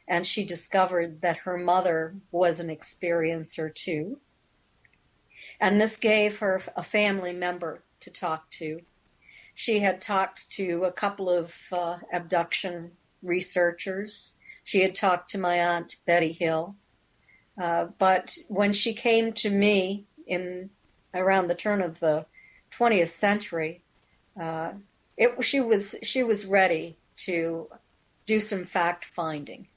and she discovered that her mother was an experiencer too. And this gave her a family member to talk to. She had talked to a couple of abduction researchers. She had talked to my aunt Betty Hill. But when she came to me in around the turn of the 20th century, she was ready to do some fact finding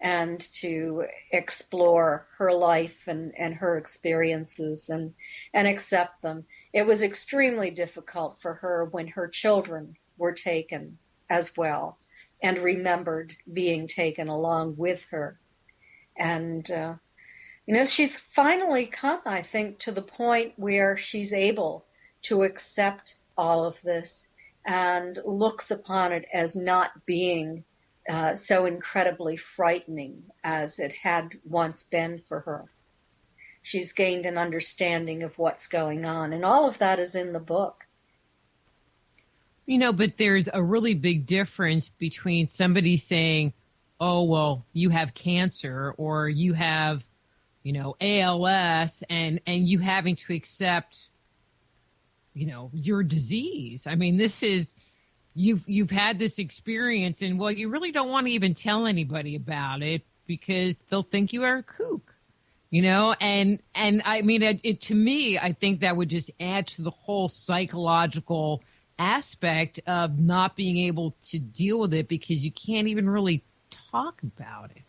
and to explore her life and her experiences and accept them. It was extremely difficult for her when her children were taken as well and remembered being taken along with her. And, she's finally come, I think, to the point where she's able to accept all of this and looks upon it as not being so incredibly frightening as it had once been for her. She's gained an understanding of what's going on, and all of that is in the book. But there's a really big difference between somebody saying, oh, well, you have cancer or you have, ALS and you having to accept, your disease. I mean, this is, you've had this experience and, well, you really don't want to even tell anybody about it because they'll think you are a kook, and I mean, it to me, I think that would just add to the whole psychological aspect of not being able to deal with it because you can't even really talk about it.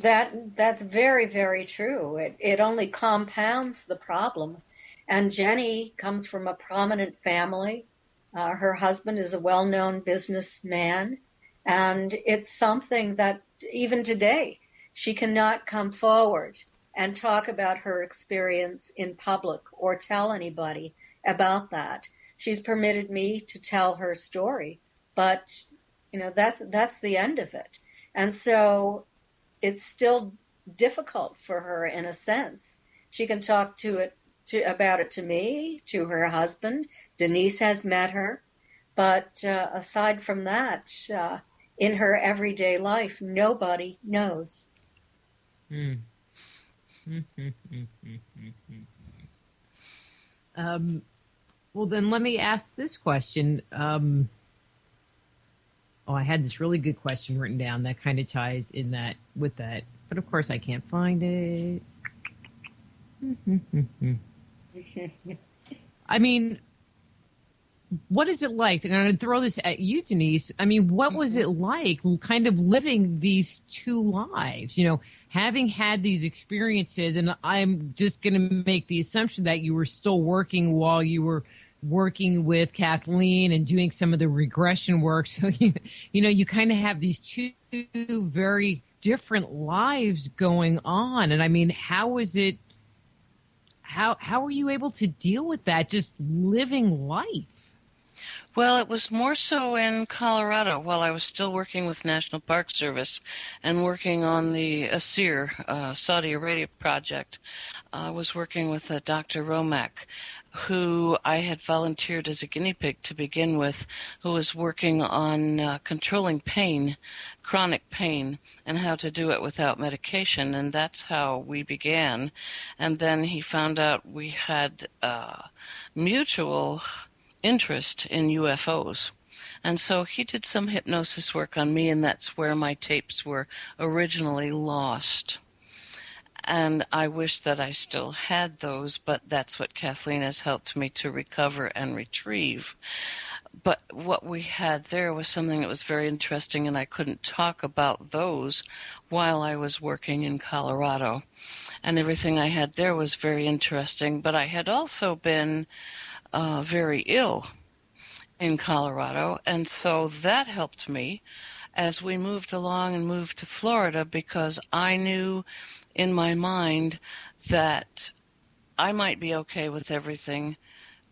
That's very, very true. It only compounds the problem. And Jenny comes from a prominent family. Her husband is a well-known businessman, and it's something that even today she cannot come forward and talk about her experience in public or tell anybody about that. She's permitted me to tell her story, but that's the end of it. And so it's still difficult for her in a sense. She can talk about it to me, to her husband. Denise has met her. But aside from that, in her everyday life, nobody knows. Well, then let me ask this question. I had this really good question written down that kind of ties in that with that, but of course I can't find it. I mean, what is it like? And I'm going to throw this at you, Denise. I mean, what was it like kind of living these two lives, having had these experiences? And I'm just going to make the assumption that you were still working while you were working with Kathleen and doing some of the regression work. So, you kind of have these two very different lives going on. And I mean, how was it? How were you able to deal with that, just living life? Well, it was more so in Colorado while I was still working with National Park Service and working on the ASIR, Saudi Arabia project. I was working with Dr. Romack, who I had volunteered as a guinea pig to begin with, who was working on controlling pain, chronic pain, and how to do it without medication. And that's how we began. And then he found out we had mutual interest in UFOs. And so he did some hypnosis work on me, and that's where my tapes were originally lost. And I wish that I still had those, but that's what Kathleen has helped me to recover and retrieve. But what we had there was something that was very interesting, and I couldn't talk about those while I was working in Colorado. And everything I had there was very interesting, but I had also been very ill in Colorado, and so that helped me as we moved along and moved to Florida, because I knew in my mind that I might be okay with everything,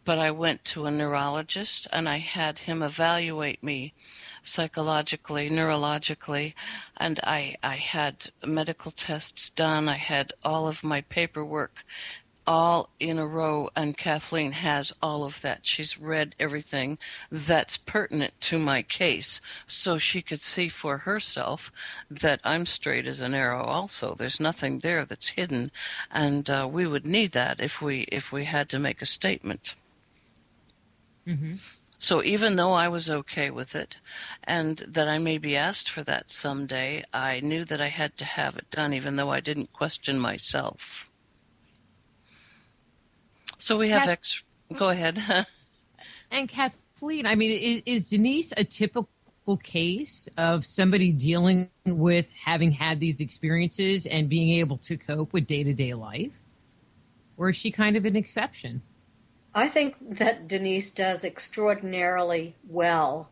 but I went to a neurologist and I had him evaluate me psychologically, neurologically, and I had medical tests done. I had all of my paperwork all in a row, and Kathleen has all of that. She's read everything that's pertinent to my case, so she could see for herself that I'm straight as an arrow also. There's nothing there that's hidden, and we would need that if we had to make a statement. Mm-hmm. So even though I was okay with it, and that I may be asked for that someday, I knew that I had to have it done, even though I didn't question myself. So we have Go ahead. And Kathleen, I mean, is Denise a typical case of somebody dealing with having had these experiences and being able to cope with day-to-day life? Or is she kind of an exception? I think that Denise does extraordinarily well.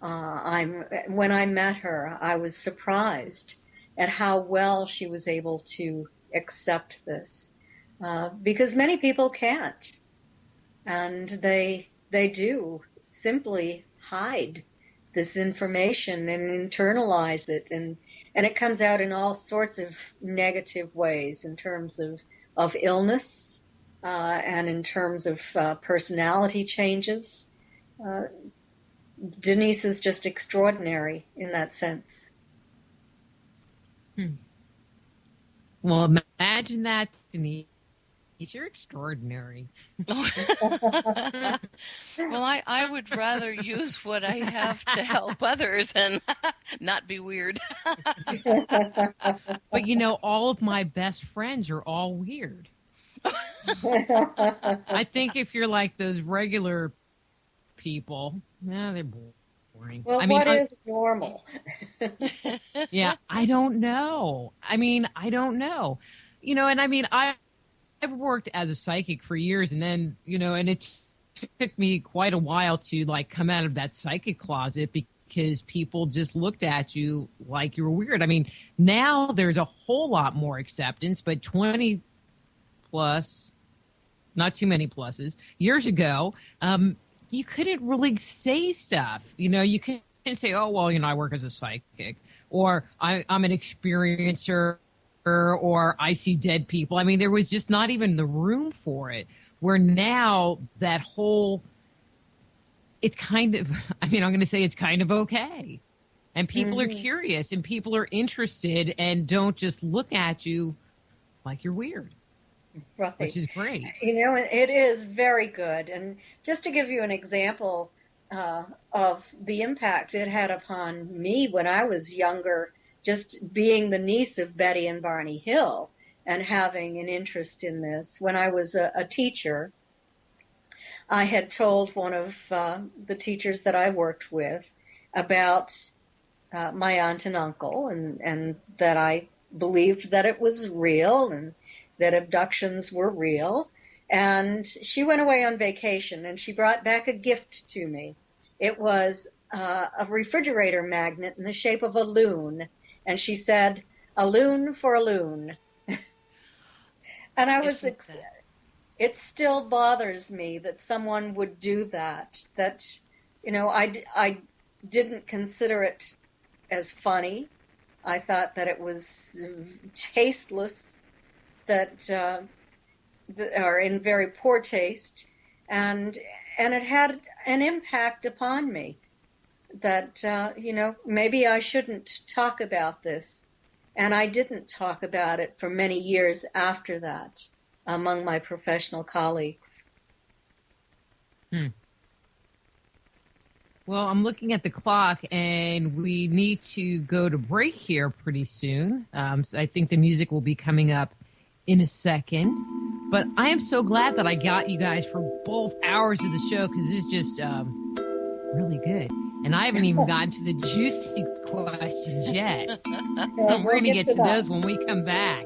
When I met her, I was surprised at how well she was able to accept this. Because many people can't, and they do simply hide this information and internalize it, and it comes out in all sorts of negative ways in terms of illness and in terms of personality changes. Denise is just extraordinary in that sense. Well, imagine that, Denise. You're extraordinary. Well, I would rather use what I have to help others and not be weird. But you know, all of my best friends are all weird. I think if you're like those regular people, they're boring. Well, I mean, what is normal? Yeah, I don't know. I don't know. You know, and I mean, I've worked as a psychic for years, and then, you know, and it took me quite a while to like come out of that psychic closet because people just looked at you like you were weird. I mean, now there's a whole lot more acceptance, but 20 plus, not too many pluses, years ago, you couldn't really say stuff. You know, you couldn't say, oh, well, you know, I work as a psychic, or I'm an experiencer, or I see dead people. I mean, there was just not even the room for it. Where now that whole, it's kind of, I mean, I'm going to say it's kind of okay. And people are curious and people are interested and don't just look at you like you're weird. Right. Which is great. You know, it is very good. And just to give you an example of the impact it had upon me when I was younger, just being the niece of Betty and Barney Hill and having an interest in this. When I was a teacher, I had told one of the teachers that I worked with about my aunt and uncle, and that I believed that it was real and that abductions were real. And she went away on vacation, and she brought back a gift to me. It was a refrigerator magnet in the shape of a loon. And she said, "A loon for a loon." And I was, it still bothers me that someone would do that. That, you know, I didn't consider it as funny. I thought that it was tasteless, or in very poor taste, and it had an impact upon me. That, you know, maybe I shouldn't talk about this. And I didn't talk about it for many years after that among my professional colleagues. Well, I'm looking at the clock, and we need to go to break here pretty soon. I think the music will be coming up in a second. But I am so glad that I got you guys for both hours of the show, because this is just really good. And I haven't even gotten to the juicy questions yet. We're going to get to those when we come back.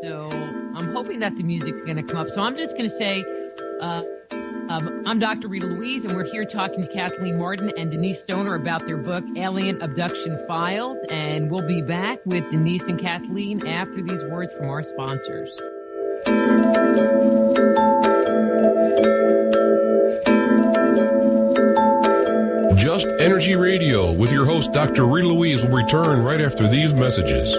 So I'm hoping that the music's going to come up. So I'm just going to say, I'm Dr. Rita Louise, and we're here talking to Kathleen Marden and Denise Stoner about their book, Alien Abduction Files. And we'll be back with Denise and Kathleen after these words from our sponsors. Just Energy Radio with your host, Dr. Rita Louise, will return right after these messages.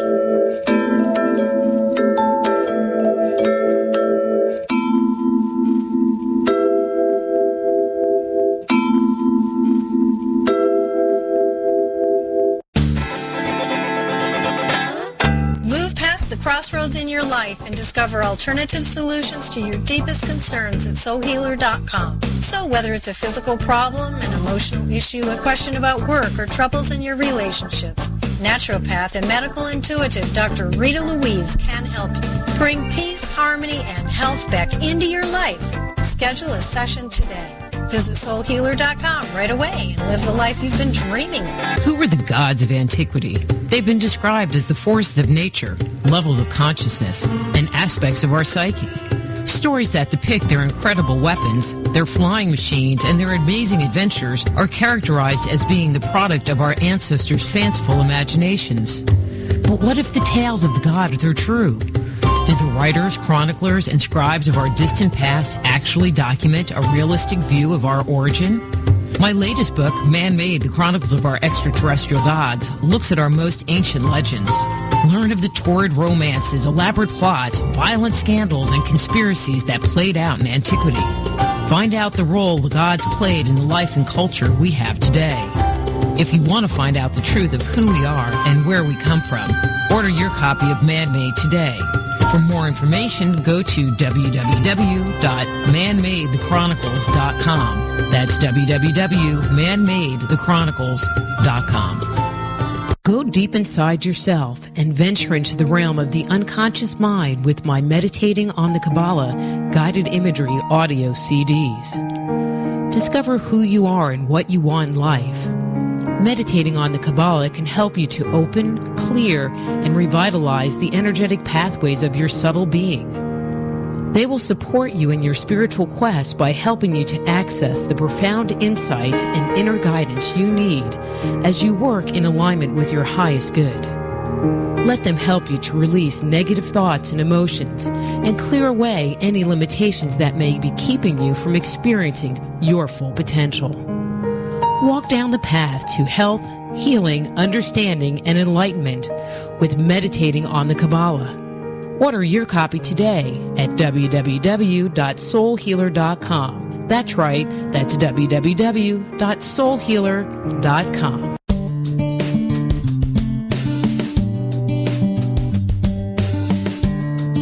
Crossroads in your life and discover alternative solutions to your deepest concerns at soulhealer.com. So whether it's a physical problem, an emotional issue, a question about work, or troubles in your relationships, naturopath and medical intuitive Dr. Rita Louise can help you. Bring peace, harmony, and health back into your life. Schedule a session today. Visit soulhealer.com right away and live the life you've been dreaming of. Who were the gods of antiquity? They've been described as the forces of nature, levels of consciousness, and aspects of our psyche. Stories that depict their incredible weapons, their flying machines, and their amazing adventures are characterized as being the product of our ancestors' fanciful imaginations. But what if the tales of the gods are true? Did the writers, chroniclers, and scribes of our distant past actually document a realistic view of our origin? My latest book, Man-Made, The Chronicles of Our Extraterrestrial Gods, looks at our most ancient legends. Learn of the torrid romances, elaborate plots, violent scandals, and conspiracies that played out in antiquity. Find out the role the gods played in the life and culture we have today. If you want to find out the truth of who we are and where we come from, order your copy of Man-Made today. For more information, go to www.manmadethechronicles.com. That's www.manmadethechronicles.com. Go deep inside yourself and venture into the realm of the unconscious mind with my Meditating on the Kabbalah guided imagery audio CDs. Discover who you are and what you want in life. Meditating on the Kabbalah can help you to open, clear, and revitalize the energetic pathways of your subtle being. They will support you in your spiritual quest by helping you to access the profound insights and inner guidance you need as you work in alignment with your highest good. Let them help you to release negative thoughts and emotions and clear away any limitations that may be keeping you from experiencing your full potential. Walk down the path to health, healing, understanding, and enlightenment with Meditating on the Kabbalah. Order your copy today at www.soulhealer.com. That's right, that's www.soulhealer.com.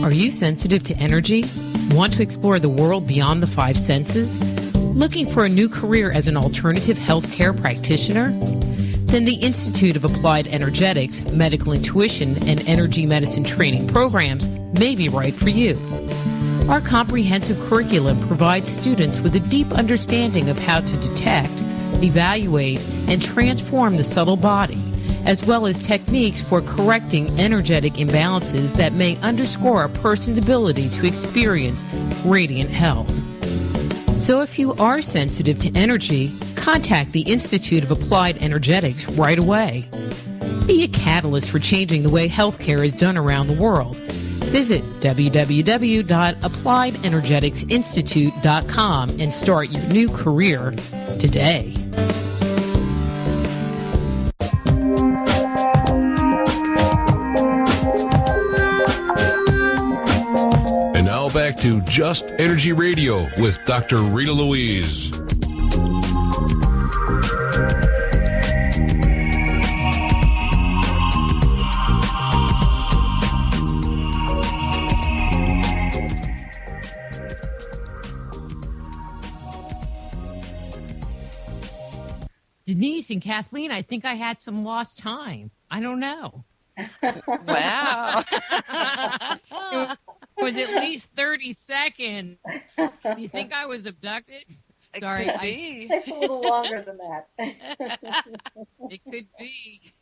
Are you sensitive to energy? Want to explore the world beyond the five senses? Looking for a new career as an alternative healthcare practitioner? Then the Institute of Applied Energetics, Medical Intuition, and Energy Medicine training programs may be right for you. Our comprehensive curriculum provides students with a deep understanding of how to detect, evaluate, and transform the subtle body, as well as techniques for correcting energetic imbalances that may underscore a person's ability to experience radiant health. So if you are sensitive to energy, contact the Institute of Applied Energetics right away. Be a catalyst for changing the way healthcare is done around the world. Visit www.appliedenergeticsinstitute.com and start your new career today. Back to Just Energy Radio with Dr. Rita Louise. Denise and Kathleen, I think I had some lost time. I don't know. Wow. It was at least 30 seconds. Do you think I was abducted? Sorry, It could be. It takes a little longer than that. it could be.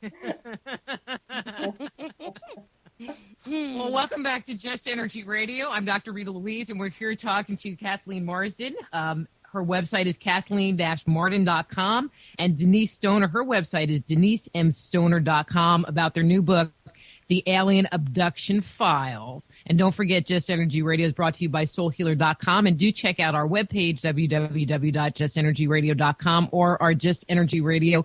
Well, welcome back to Just Energy Radio. I'm Dr. Rita Louise, and we're here talking to Kathleen Marsden. Her website is kathleen-marden.com, and Denise Stoner, her website is denisemstoner.com, about their new book, The Alien Abduction Files. And don't forget, Just Energy Radio is brought to you by soulhealer.com, and do check out our webpage, www.justenergyradio.com, or our Just Energy Radio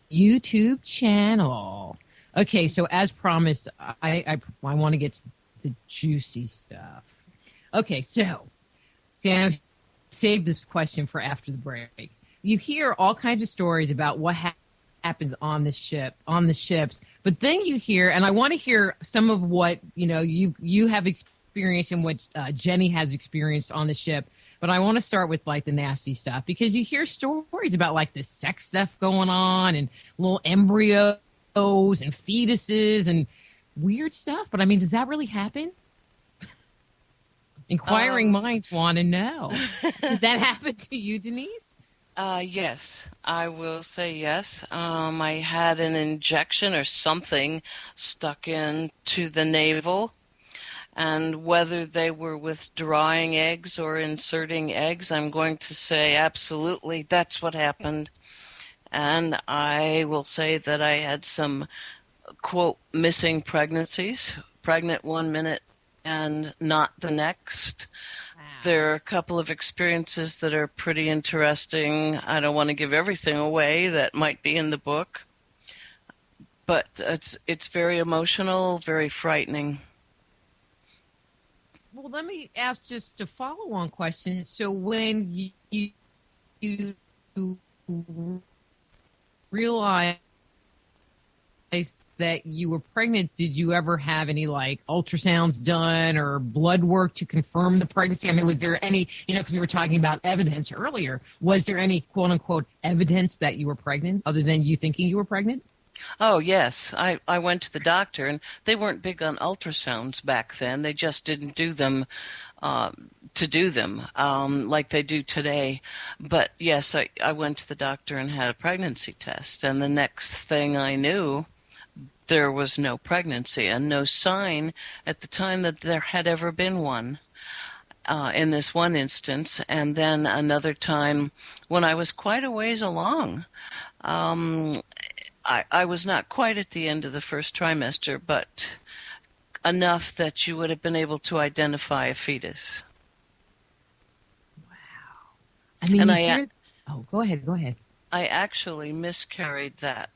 YouTube channel. Okay, so as promised, I want to get to the juicy stuff. Okay, so Sam, save this question for after the break. You hear all kinds of stories about what happens on the ships, but then you hear, and I want to hear some of what you have experienced and what Jenny has experienced on the ship. But I want to start with like the nasty stuff, because you hear stories about like the sex stuff going on and little embryos and fetuses and weird stuff. But I mean, does that really happen? Inquiring minds want to know. Did that happen to you, Denise? Yes, I will say yes. I had an injection or something stuck into the navel, and whether they were withdrawing eggs or inserting eggs, I'm going to say absolutely that's what happened. And I will say that I had some, quote, missing pregnancies, pregnant 1 minute and not the next. Wow. There are a couple of experiences that are pretty interesting. I don't want to give everything away that might be in the book, but it's very emotional, very frightening. Well, let me ask just a follow-on question. So when you realized that you were pregnant, did you ever have any like ultrasounds done or blood work to confirm the pregnancy? I mean, was there any, because we were talking about evidence earlier, was there any quote unquote evidence that you were pregnant other than you thinking you were pregnant? Oh, yes. I went to the doctor, and they weren't big on ultrasounds back then. They just didn't do them to do them like they do today. But yes, I went to the doctor and had a pregnancy test, and the next thing I knew, there was no pregnancy and no sign at the time that there had ever been one in this one instance. And then another time when I was quite a ways along. I was not quite at the end of the first trimester, but enough that you would have been able to identify a fetus. Wow. I mean, go ahead. I actually miscarried that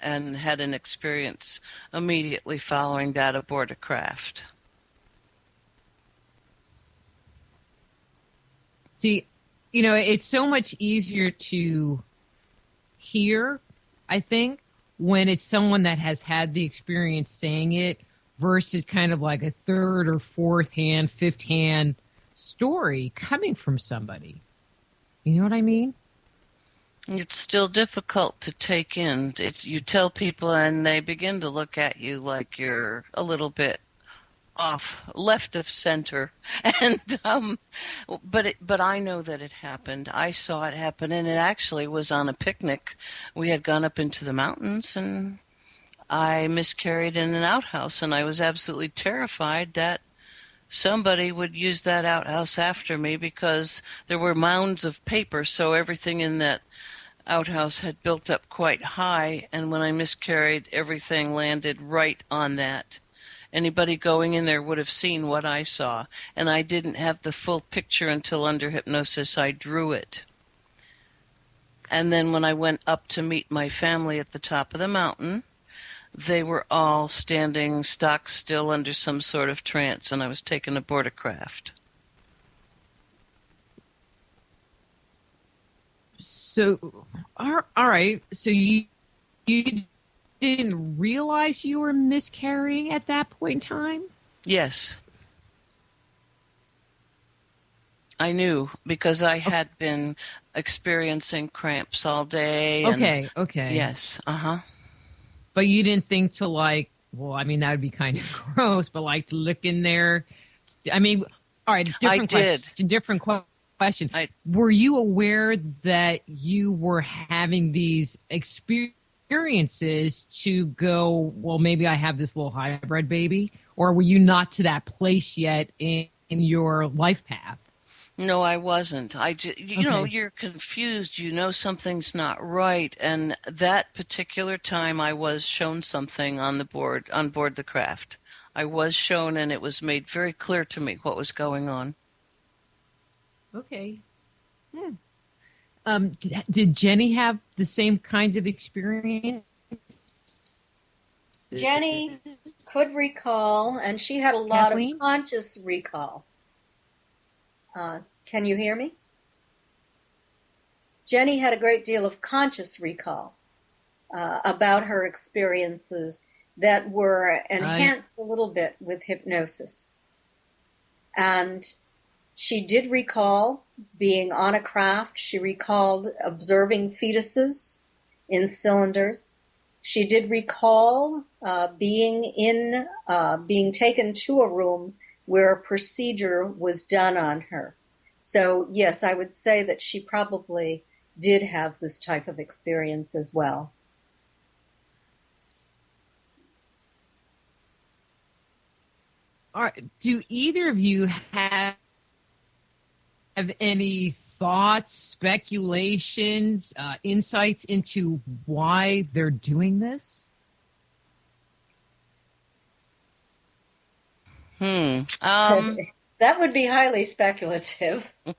and had an experience immediately following that aboard a craft. See, it's so much easier to hear, I think, when it's someone that has had the experience saying it versus kind of like a third or fourth hand, fifth hand story coming from somebody. You know what I mean? It's still difficult to take in. You tell people and they begin to look at you like you're a little bit off, left of center, and but I know that it happened. I saw it happen, and it actually was on a picnic. We had gone up into the mountains, and I miscarried in an outhouse, and I was absolutely terrified that somebody would use that outhouse after me, because there were mounds of paper, so everything in that outhouse had built up quite high, and when I miscarried, everything landed right on that. Anybody going in there would have seen what I saw, and I didn't have the full picture until under hypnosis I drew it. And then when I went up to meet my family at the top of the mountain, they were all standing stock still under some sort of trance, and I was taken aboard a craft. So, all right. So you didn't realize you were miscarrying at that point in time? Yes. I knew, because I had been experiencing cramps all day. Okay. Yes, But you didn't think to that would be kind of gross, but like to look in there. I mean, all right, different question. question. Were you aware that you were having these experiences to go, well, maybe I have this little hybrid baby? Or were you not to that place yet in your life path? No, I wasn't. You know, you're confused. You know something's not right. And that particular time, I was shown something on board the craft. I was shown, and it was made very clear to me what was going on. Okay. Did Jenny have the same kind of experience? Jenny could recall, and she had a lot Kathleen? of conscious recall. Can you hear me? Jenny had a great deal of conscious recall about her experiences that were enhanced a little bit with hypnosis. And she did recall being on a craft. She recalled observing fetuses in cylinders. She did recall being taken to a room where a procedure was done on her. So, yes, I would say that she probably did have this type of experience as well. All right. Do either of you have any thoughts, speculations, insights into why they're doing this? That would be highly speculative. Do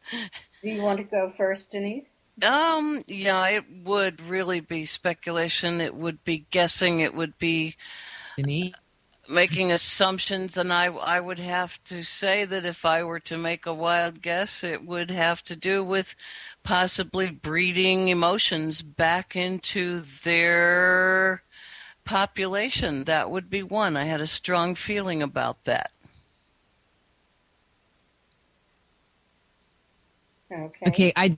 you want to go first, Denise? Yeah, it would really be speculation. It would be guessing. It would be Denise? Making assumptions, and I would have to say that if I were to make a wild guess, it would have to do with possibly breeding emotions back into their population. That would be one. I had a strong feeling about that. Okay, I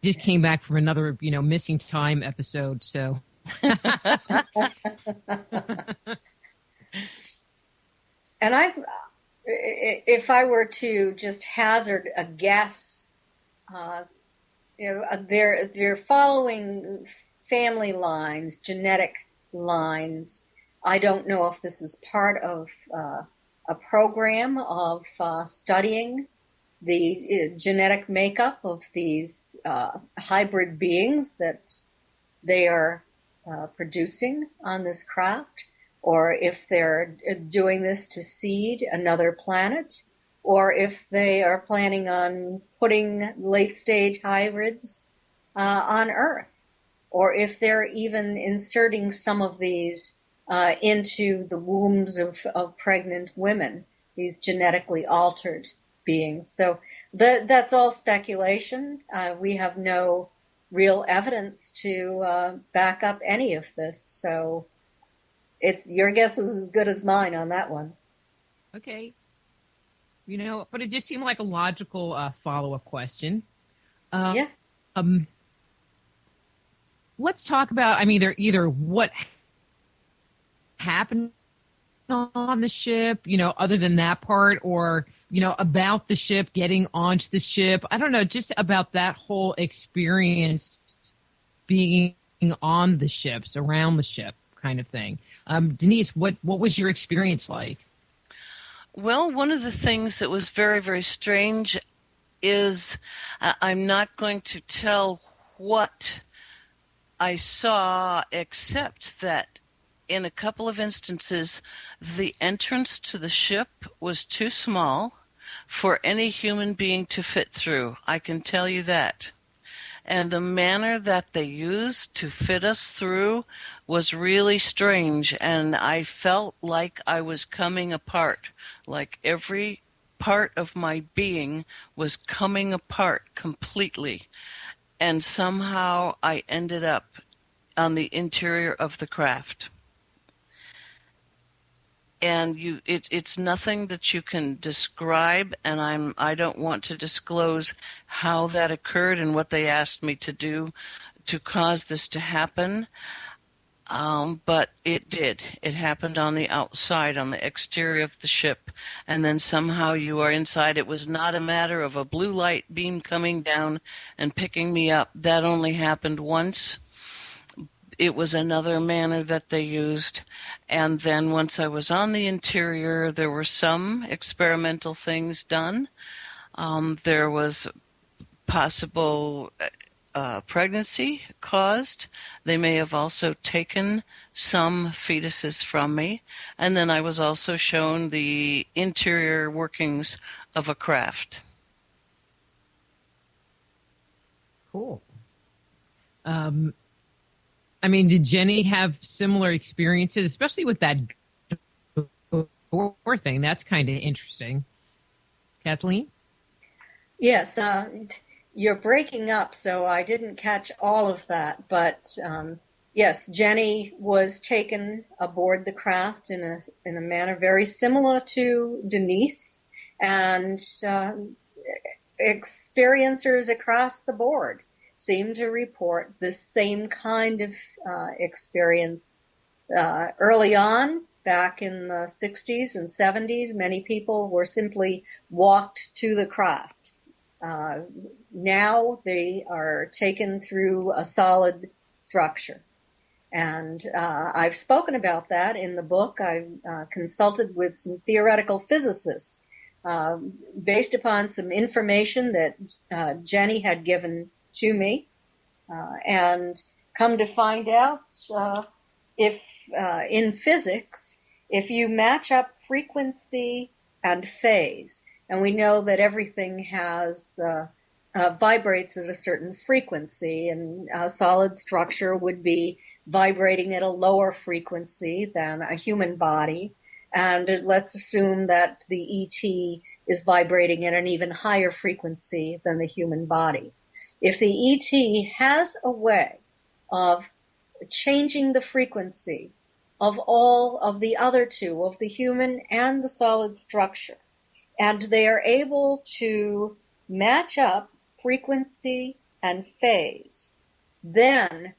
just came back from another, missing time episode, so. And if I were to just hazard a guess, they're following family lines, genetic lines. I don't know if this is part of a program of studying the genetic makeup of these hybrid beings that they are producing on this craft, or if they're doing this to seed another planet, or if they are planning on putting late-stage hybrids on Earth, or if they're even inserting some of these into the wombs of pregnant women, these genetically altered beings. So that's all speculation. We have no real evidence to back up any of this. So your guess is as good as mine on that one. Okay. But it just seemed like a logical follow-up question. Yes. Let's talk about, either what happened on the ship, other than that part, or about the ship, getting onto the ship. I don't know, just about that whole experience being on the ships, around the ship kind of thing. Denise, what was your experience like? Well, one of the things that was very, very strange is I'm not going to tell what I saw, except that in a couple of instances, the entrance to the ship was too small for any human being to fit through. I can tell you that. And the manner that they used to fit us through was really strange, and I felt like I was coming apart, like every part of my being was coming apart completely. And somehow I ended up on the interior of the craft. And it's nothing that you can describe, and I don't want to disclose how that occurred and what they asked me to do to cause this to happen. But it did. It happened on the outside, on the exterior of the ship, and then somehow you are inside. It was not a matter of a blue light beam coming down and picking me up. That only happened once. It was another manner that they used. And then once I was on the interior, there were some experimental things done. There was possible pregnancy caused. They may have also taken some fetuses from me. And then I was also shown the interior workings of a craft. Cool. I mean, did Jenny have similar experiences, especially with that door thing? That's kind of interesting. Kathleen? Yes, you're breaking up, so I didn't catch all of that. But yes, Jenny was taken aboard the craft in a manner very similar to Denise, and experiencers across the board seem to report the same kind of experience. Early on, back in the 60s and 70s, many people were simply walked to the craft. Now they are taken through a solid structure. And I've spoken about that in the book. I've consulted with some theoretical physicists based upon some information that Jenny had given to me, and come to find out if in physics, if you match up frequency and phase, and we know that everything has vibrates at a certain frequency, and a solid structure would be vibrating at a lower frequency than a human body, and let's assume that the ET is vibrating at an even higher frequency than the human body. If the ET has a way of changing the frequency of all of the other two, of the human and the solid structure, and they are able to match up frequency and phase, then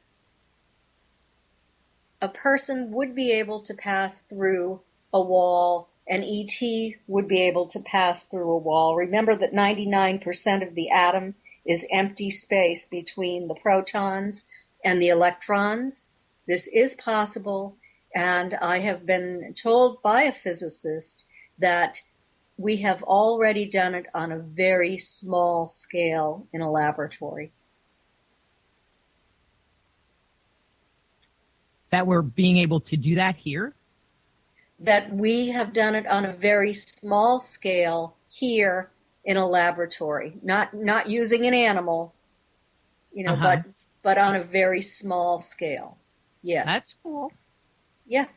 a person would be able to pass through a wall, an ET would be able to pass through a wall. Remember that 99% of the atom is empty space between the protons and the electrons. This is possible, and I have been told by a physicist that we have already done it on a very small scale in a laboratory. That we're being able to do that here? That we have done it on a very small scale here in a laboratory, not using an animal, but on a very small scale. Yes. That's cool. Yes.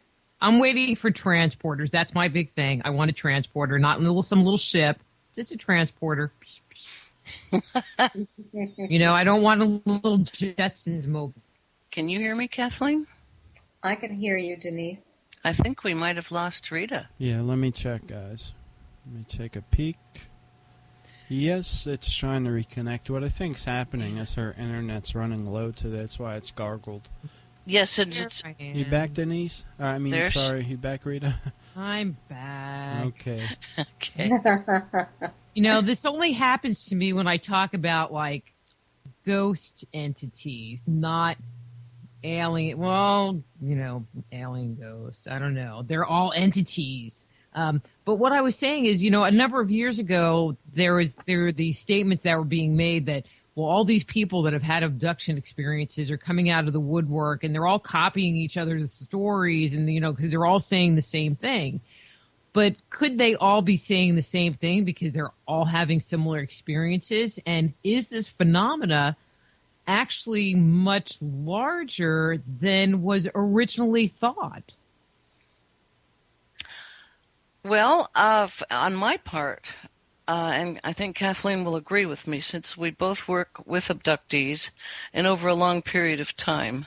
I'm waiting for transporters. That's my big thing. I want a transporter, not some little ship, just a transporter. I don't want a little Jetsons mobile. Can you hear me, Kathleen? I can hear you, Denise. I think we might have lost Rita. Yeah, let me check, guys. Let me take a peek. Yes, it's trying to reconnect. What I think's happening is her internet's running low today. That's why it's gargled. Yes, it's... You back, Denise? You back, Rita? I'm back. Okay. Okay. This only happens to me when I talk about, ghost entities, not alien. Well, alien ghosts. I don't know. They're all entities. But what I was saying is, a number of years ago, there were these statements that were being made that, well, all these people that have had abduction experiences are coming out of the woodwork, and they're all copying each other's stories, and because they're all saying the same thing. But could they all be saying the same thing because they're all having similar experiences? And is this phenomena actually much larger than was originally thought? Well, on my part, And I think Kathleen will agree with me, since we both work with abductees and over a long period of time.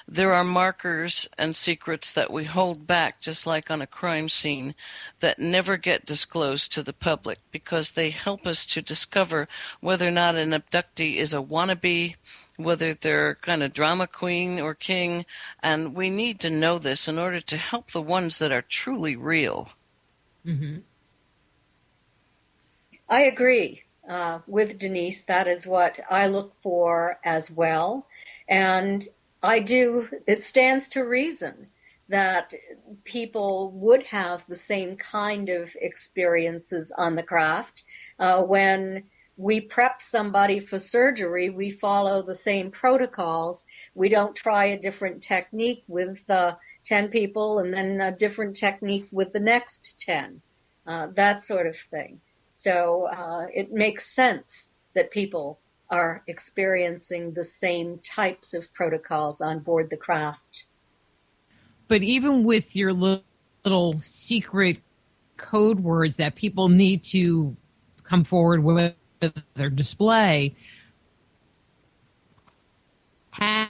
There are markers and secrets that we hold back, just like on a crime scene, that never get disclosed to the public because they help us to discover whether or not an abductee is a wannabe, whether they're kind of drama queen or king, and we need to know this in order to help the ones that are truly real. Mm-hmm. I agree with Denise. That is what I look for as well. And it stands to reason that people would have the same kind of experiences on the craft. When we prep somebody for surgery, we follow the same protocols. We don't try a different technique with 10 people and then a different technique with the next 10, that sort of thing. So it makes sense that people are experiencing the same types of protocols on board the craft. But even with your little secret code words that people need to come forward with their display, have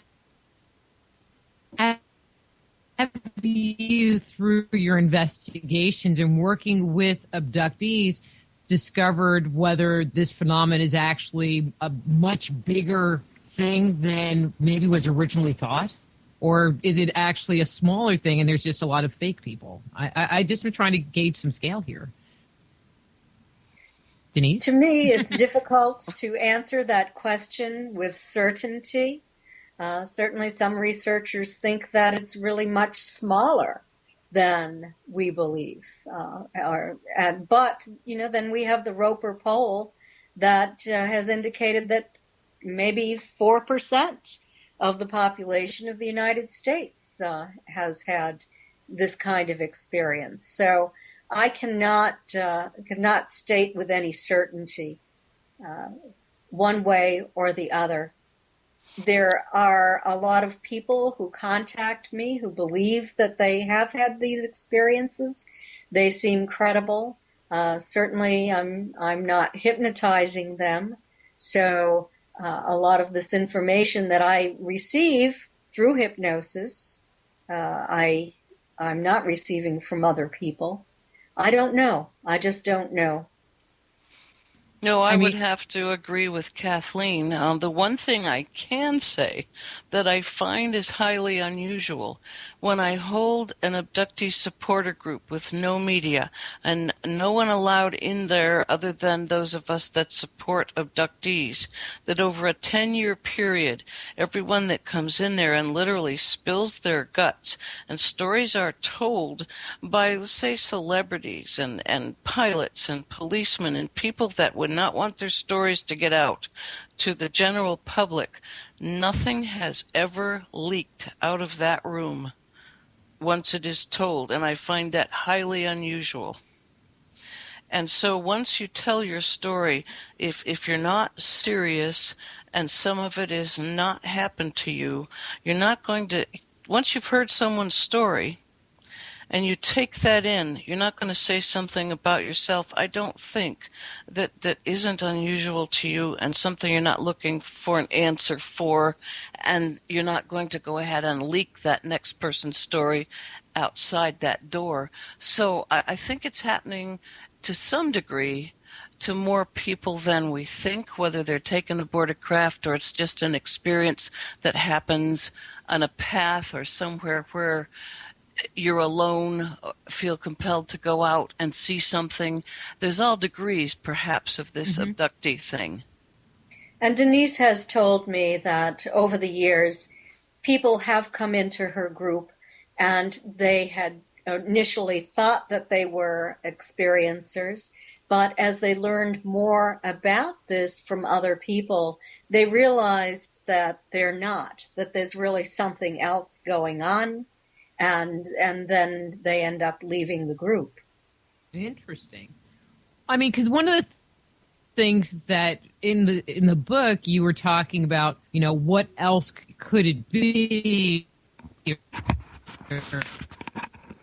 you, through your investigations and working with abductees, discovered whether this phenomenon is actually a much bigger thing than maybe was originally thought? Or is it actually a smaller thing and there's just a lot of fake people? I just been trying to gauge some scale here. Denise? To me, it's difficult to answer that question with certainty. Certainly some researchers think that it's really much smaller than we believe. But, then we have the Roper poll that has indicated that maybe 4% of the population of the United States has had this kind of experience. So I cannot state with any certainty one way or the other. There are a lot of people who contact me who believe that they have had these experiences. They seem credible. Certainly, I'm not hypnotizing them. So a lot of this information that I receive through hypnosis, I'm not receiving from other people. I don't know. I just don't know. No, I would have to agree with Kathleen. The one thing I can say that I find is highly unusual, when I hold an abductee supporter group with no media and no one allowed in there other than those of us that support abductees, that over a 10-year period, everyone that comes in there and literally spills their guts, and stories are told by, let's say, celebrities and pilots and policemen and people that would not want their stories to get out to the general public. Nothing has ever leaked out of that room once it is told, and I find that highly unusual. And so once you tell your story, if you're not serious and some of it is not happened to you, you're not going to, once you've heard someone's story, and you take that in, you're not going to say something about yourself, I don't think, that isn't unusual to you and something you're not looking for an answer for, and you're not going to go ahead and leak that next person's story outside that door. So I think it's happening to some degree to more people than we think, whether they're taken aboard a craft or it's just an experience that happens on a path or somewhere where you're alone, feel compelled to go out and see something. There's all degrees, perhaps, of this abductee thing. And Denise has told me that over the years, people have come into her group and they had initially thought that they were experiencers, but as they learned more about this from other people, they realized that they're not, that there's really something else going on. And then they end up leaving the group. Interesting. I mean, because one of the things that in the book you were talking about, what else could it be,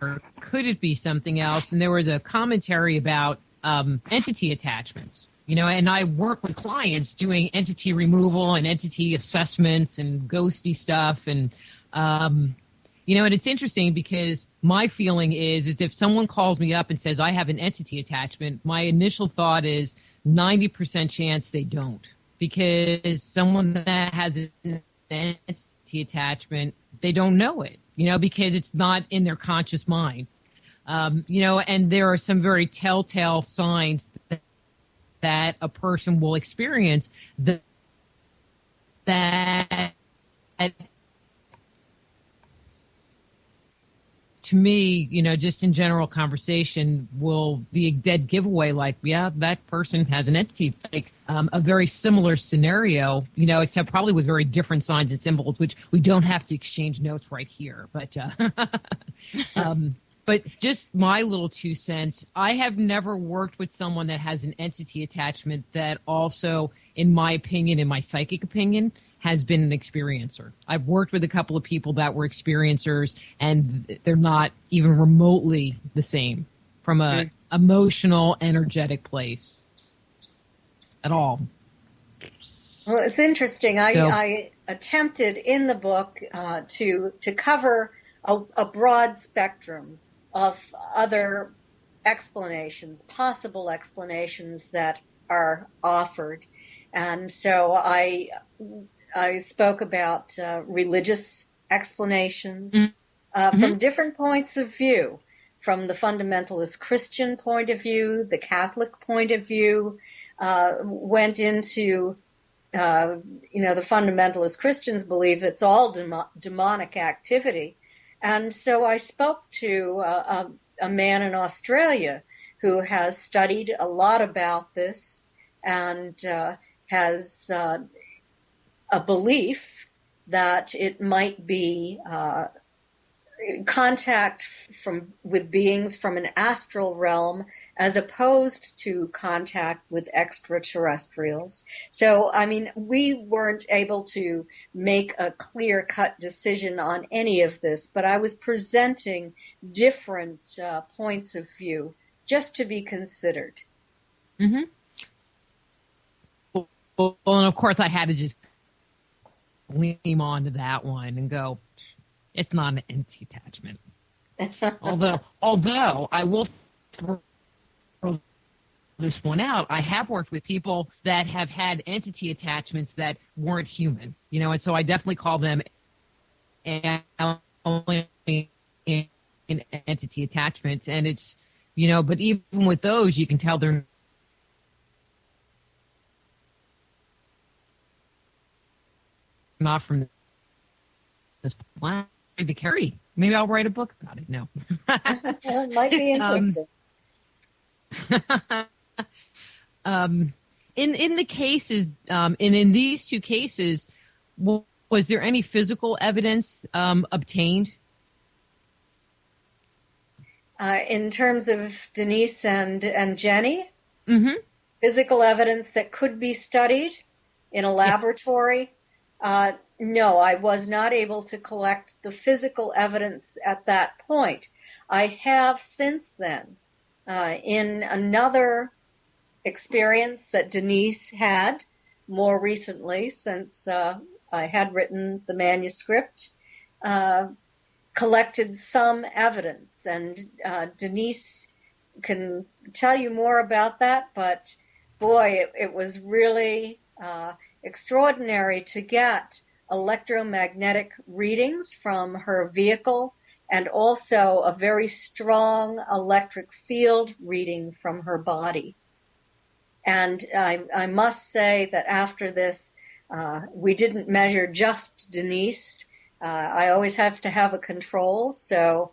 or could it be something else? And there was a commentary about entity attachments. And I work with clients doing entity removal and entity assessments and ghosty stuff. And, and it's interesting because my feeling is if someone calls me up and says, I have an entity attachment, my initial thought is 90% chance they don't. Because someone that has an entity attachment, they don't know it, because it's not in their conscious mind. And there are some very telltale signs that a person will experience that to me, just in general conversation will be a dead giveaway. Like, yeah, that person has an entity. Like a very similar scenario, except probably with very different signs and symbols, which we don't have to exchange notes right here. But but just my little 2 cents, I have never worked with someone that has an entity attachment that also, in my opinion, in my psychic opinion, has been an experiencer. I've worked with a couple of people that were experiencers, and they're not even remotely the same from a emotional, energetic place at all. Well, it's interesting. I attempted in the book to cover a broad spectrum of other explanations, possible explanations that are offered. And so I spoke about religious explanations from different points of view, from the fundamentalist Christian point of view, the Catholic point of view, went into, the fundamentalist Christians believe it's all demonic activity. And so I spoke to a man in Australia who has studied a lot about this and has a belief that it might be contact with beings from an astral realm as opposed to contact with extraterrestrials. So, we weren't able to make a clear-cut decision on any of this, but I was presenting different points of view just to be considered. Mm-hmm. Well, and of course I had to just lean on to that one and go, it's not an entity attachment. although I will throw this one out, I have worked with people that have had entity attachments that weren't human, and so I definitely call them an entity attachment. And it's, but even with those, you can tell they're not from this planet to carry. Maybe I'll write a book about it. No. It might be interesting. In the cases, and in these 2 cases, was there any physical evidence obtained? In terms of Denise and Jenny, physical evidence that could be studied in a laboratory. No, I was not able to collect the physical evidence at that point. I have since then, in another experience that Denise had more recently, since I had written the manuscript, collected some evidence. And Denise can tell you more about that, but boy, it was really extraordinary to get electromagnetic readings from her vehicle and also a very strong electric field reading from her body. And I must say that after this, we didn't measure just Denise. I always have to have a control, so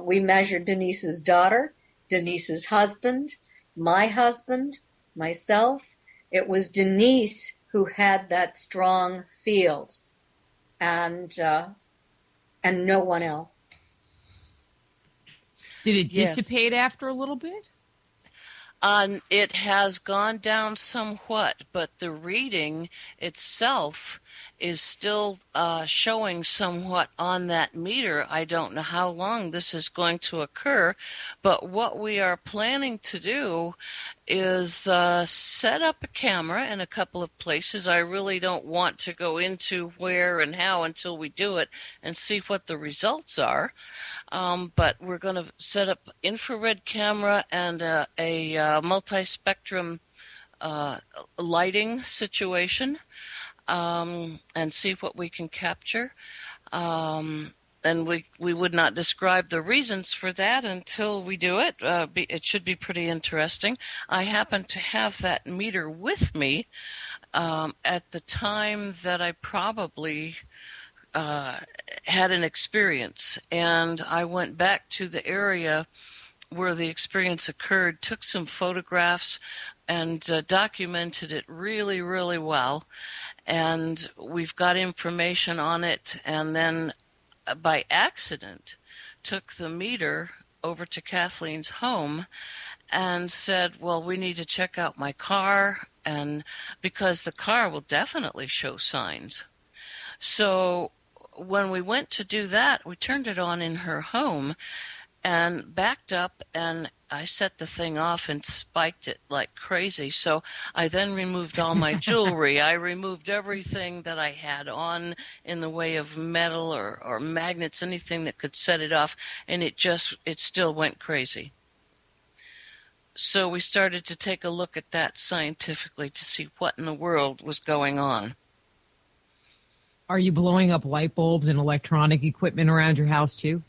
we measured Denise's daughter, Denise's husband, myself. It was Denise who had that strong field, and no one else. Did it dissipate after a little bit? It has gone down somewhat, but the reading itself is still showing somewhat on that meter. I don't know how long this is going to occur, but what we are planning to do is set up a camera in a couple of places. I really don't want to go into where and how until we do it and see what the results are. But we're going to set up infrared camera and a multi-spectrum lighting situation, and see what we can capture. And we would not describe the reasons for that until we do it. It should be pretty interesting. I happen to have that meter with me at the time that I probably had an experience, and I went back to the area where the experience occurred, took some photographs, and documented it really, really well. And we've got information on it, and then by accident took the meter over to Kathleen's home and said, well, we need to check out my car, and because the car will definitely show signs. So when we went to do that, we turned it on in her home and backed up, and I set the thing off and spiked it like crazy. So I then removed all my jewelry. I removed everything that I had on in the way of metal or magnets, anything that could set it off, and it still went crazy. So we started to take a look at that scientifically to see what in the world was going on. Are you blowing up light bulbs and electronic equipment around your house too?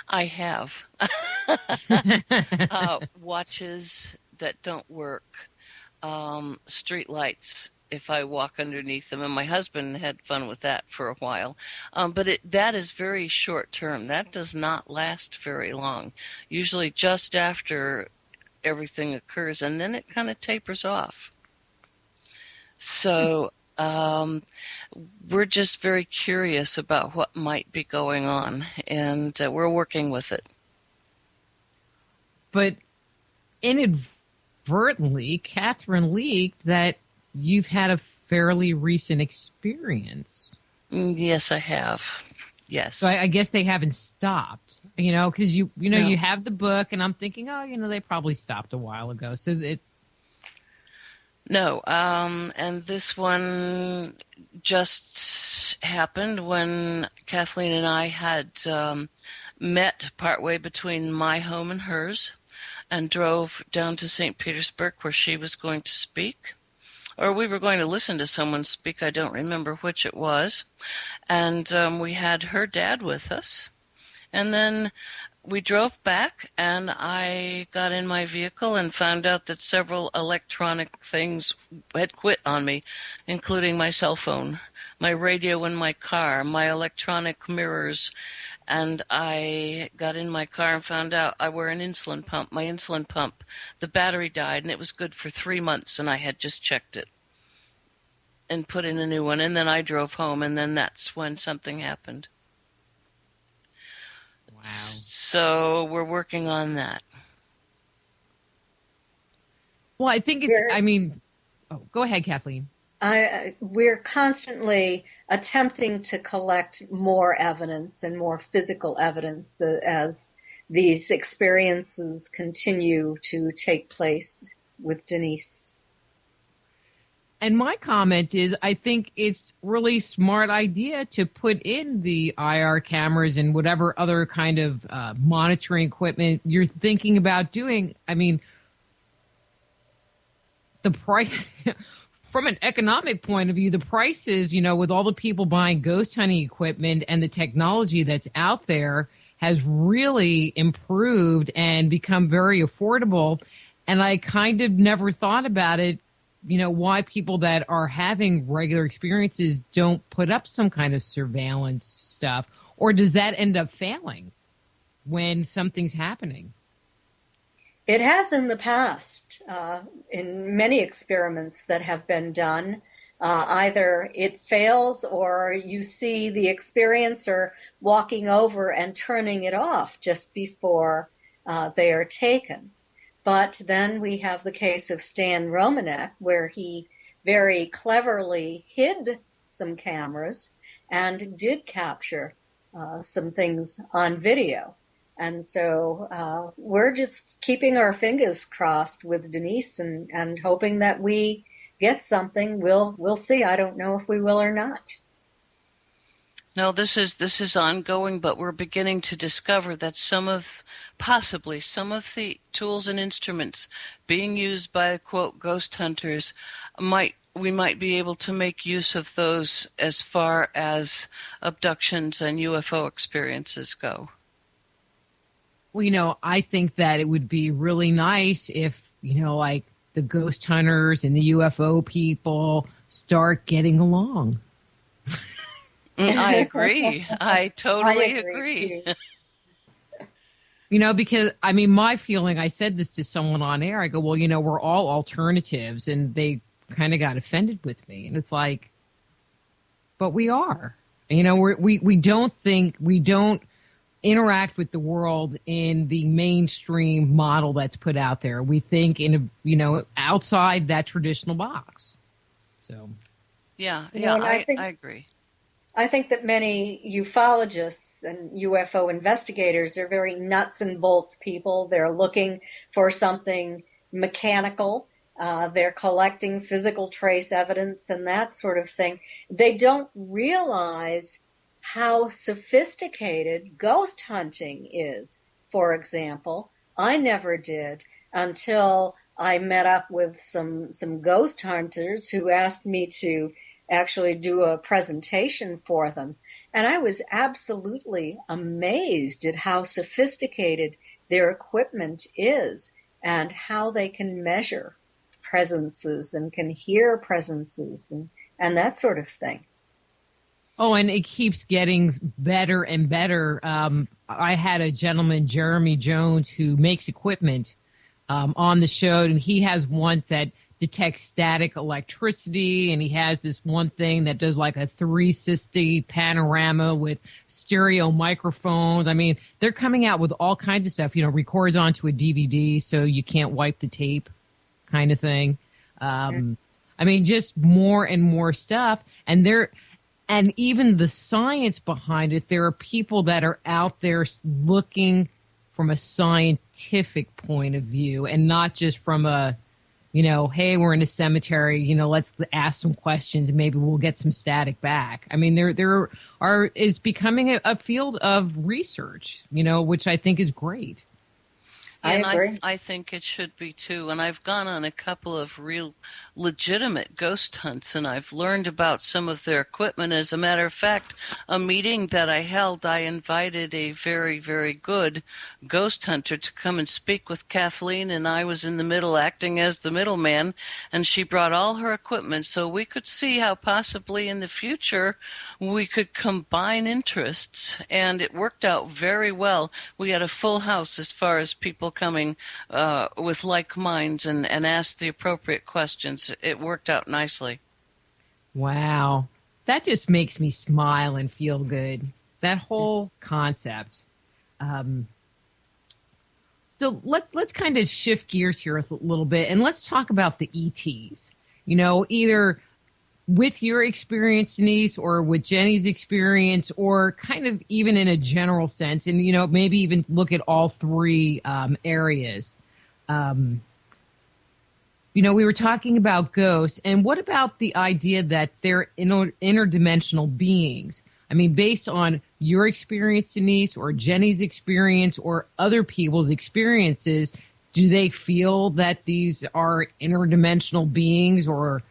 I have watches that don't work, street lights if I walk underneath them, and my husband had fun with that for a while. But that is very short term. That does not last very long, usually just after everything occurs, and then it kind of tapers off. So we're just very curious about what might be going on, and we're working with it. But inadvertently, Catherine leaked that you've had a fairly recent experience. Yes, I have. Yes. So I guess they haven't stopped, because you No. you have the book, and I'm thinking, they probably stopped a while ago. So No, and this one just happened when Kathleen and I had met partway between my home and hers and drove down to St. Petersburg where she was going to speak. Or we were going to listen to someone speak, I don't remember which it was. And we had her dad with us. And then we drove back, and I got in my vehicle and found out that several electronic things had quit on me, including my cell phone, my radio in my car, my electronic mirrors. And I got in my car and found out I wear an insulin pump. My insulin pump, the battery died, and it was good for 3 months, and I had just checked it and put in a new one. And then I drove home, and then that's when something happened. wow. So we're working on that. Well, I think go ahead, Kathleen. We're constantly attempting to collect more evidence and more physical evidence as these experiences continue to take place with Denise. And my comment is, I think it's really smart idea to put in the IR cameras and whatever other kind of monitoring equipment you're thinking about doing. I mean, the price, from an economic point of view, the prices, with all the people buying ghost hunting equipment and the technology that's out there has really improved and become very affordable. And I kind of never thought about it, why people that are having regular experiences don't put up some kind of surveillance stuff, or does that end up failing when something's happening? It has in the past, in many experiments that have been done. Either it fails or you see the experiencer walking over and turning it off just before they are taken. But then we have the case of Stan Romanek, where he very cleverly hid some cameras and did capture some things on video. And so we're just keeping our fingers crossed with Denise and hoping that we get something. We'll see. I don't know if we will or not. No, this is ongoing, but we're beginning to discover that possibly some of the tools and instruments being used by, quote, ghost hunters we might be able to make use of those as far as abductions and UFO experiences go. Well, I think that it would be really nice if, like the ghost hunters and the UFO people start getting along. I agree. I totally agree. Because, my feeling, I said this to someone on air. I go, well, we're all alternatives. And they kind of got offended with me. And it's like, but we are. We don't interact with the world in the mainstream model that's put out there. We think outside that traditional box. So, yeah, I agree. I think that many ufologists and UFO investigators are very nuts and bolts people. They're looking for something mechanical. They're collecting physical trace evidence and that sort of thing. They don't realize how sophisticated ghost hunting is. For example, I never did until I met up with some ghost hunters who asked me to actually do a presentation for them. And I was absolutely amazed at how sophisticated their equipment is and how they can measure presences and can hear presences and that sort of thing. Oh, and it keeps getting better and better. I had a gentleman, Jeremy Jones, who makes equipment on the show, and he has one that detects static electricity, and he has this one thing that does like a 360 panorama with stereo microphones. They're coming out with all kinds of stuff, records onto a DVD so you can't wipe the tape kind of thing. Just more and more stuff. And even the science behind it, there are people that are out there looking from a scientific point of view and not just from a, hey, we're in a cemetery, let's ask some questions and maybe we'll get some static back. It's becoming a field of research, which I think is great. And I think it should be too. And I've gone on a couple of real legitimate ghost hunts, and I've learned about some of their equipment. As a matter of fact, a meeting that I held, I invited a very, very good ghost hunter to come and speak with Kathleen, and I was in the middle acting as the middleman, and she brought all her equipment so we could see how possibly in the future we could combine interests, and it worked out very well. We had a full house as far as people coming with like minds and asked the appropriate questions. It worked out nicely. Wow. That just makes me smile and feel good. That whole concept. So let's kind of shift gears here a little bit and let's talk about the ETs. Either with your experience, Denise, or with Jenny's experience, or kind of even in a general sense, and, maybe even look at all three areas. We were talking about ghosts, and what about the idea that they're interdimensional beings? Based on your experience, Denise, or Jenny's experience, or other people's experiences, do they feel that these are interdimensional beings, or,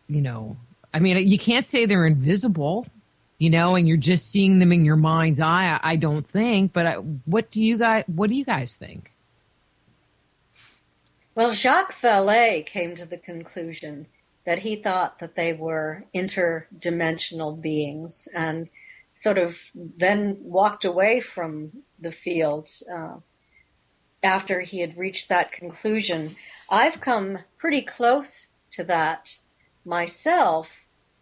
you can't say they're invisible, and you're just seeing them in your mind's eye. I don't think, but what do you guys think? Well, Jacques Vallée came to the conclusion that he thought that they were interdimensional beings and sort of then walked away from the field after he had reached that conclusion. I've come pretty close to that myself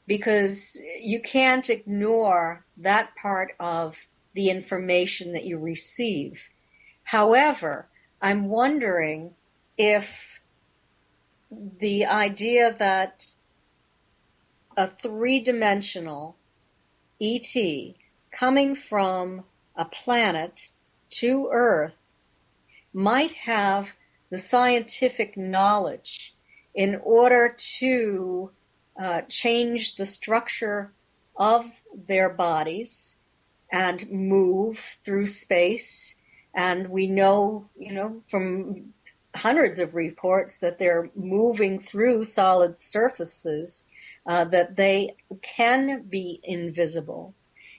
because you can't ignore that part of the information that you receive. However, I'm wondering if the idea that a three-dimensional ET coming from a planet to Earth might have the scientific knowledge in order to change the structure of their bodies and move through space. And we know, from hundreds of reports that they're moving through solid surfaces, that they can be invisible.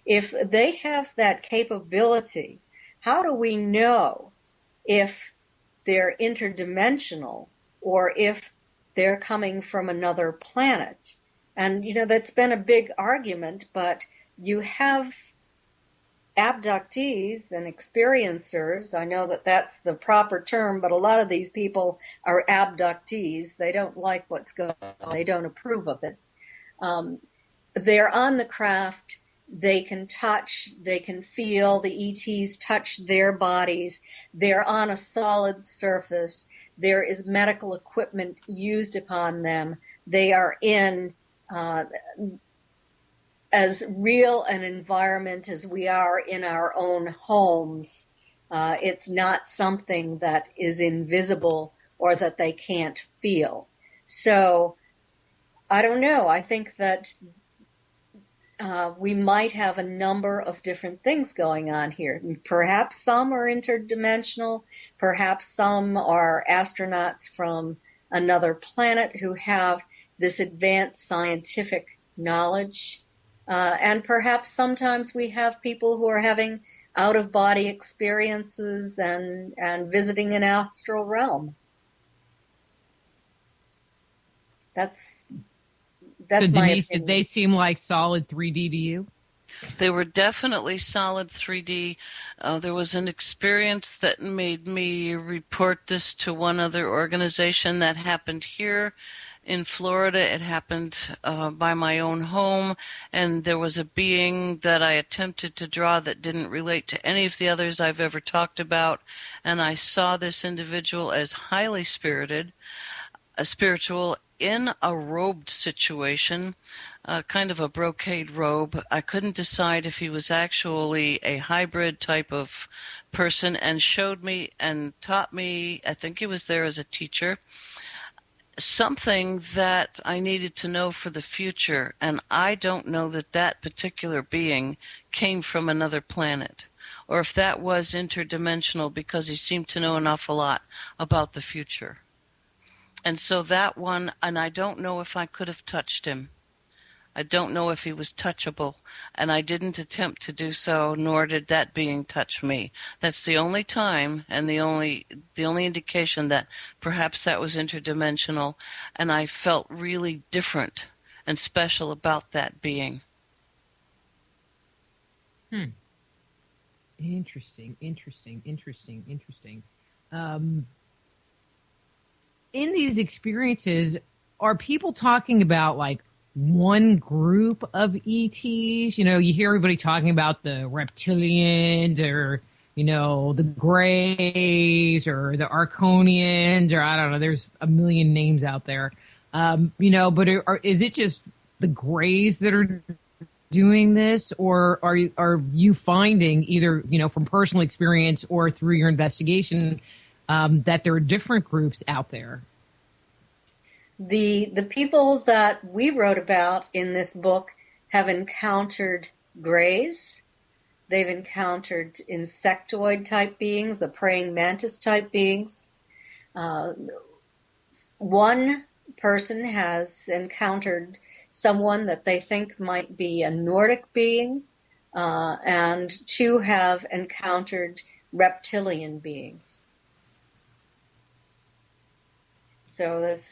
If they have that capability, how do we know if they're interdimensional or if they're coming from another planet? And, that's been a big argument, but you have abductees and experiencers. I know that that's the proper term, but a lot of these people are abductees. They don't like what's going on. They don't approve of it. They're on the craft. They can touch, they can feel, the ETs touch their bodies. They're on a solid surface. There is medical equipment used upon them. They are in as real an environment as we are in our own homes. It's not something that is invisible or that they can't feel. So, I don't know. I think that we might have a number of different things going on here. Perhaps some are interdimensional. Perhaps some are astronauts from another planet who have this advanced scientific knowledge. And perhaps sometimes we have people who are having out-of-body experiences and visiting an astral realm. That's so, my Denise, opinion. did they seem like solid 3D to you? They were definitely solid 3D. There was an experience that made me report this to one other organization that happened here in Florida. It happened by my own home, and there was a being that I attempted to draw that didn't relate to any of the others I've ever talked about, and I saw this individual as highly spiritual, in a robed situation, kind of a brocade robe. I couldn't decide if he was actually a hybrid type of person, and showed me and taught me, I think he was there as a teacher, something that I needed to know for the future. And I don't know that that particular being came from another planet, or if that was interdimensional, because he seemed to know an awful lot about the future. And so that one, and I don't know if I could have touched him. I don't know if he was touchable, and I didn't attempt to do so, nor did that being touch me. That's the only time and the only indication that perhaps that was interdimensional, and I felt really different and special about that being. Interesting. In these experiences, are people talking about like one group of ETs? You hear everybody talking about the reptilians, or, the Greys, or the Arconians, or I don't know, there's a million names out there. But is it just the Greys that are doing this, or are you finding either, from personal experience or through your investigation, that there are different groups out there? The people that we wrote about in this book have encountered Greys. They've encountered insectoid type beings, the praying mantis type beings. One person has encountered someone that they think might be a Nordic being, and two have encountered reptilian beings. So this,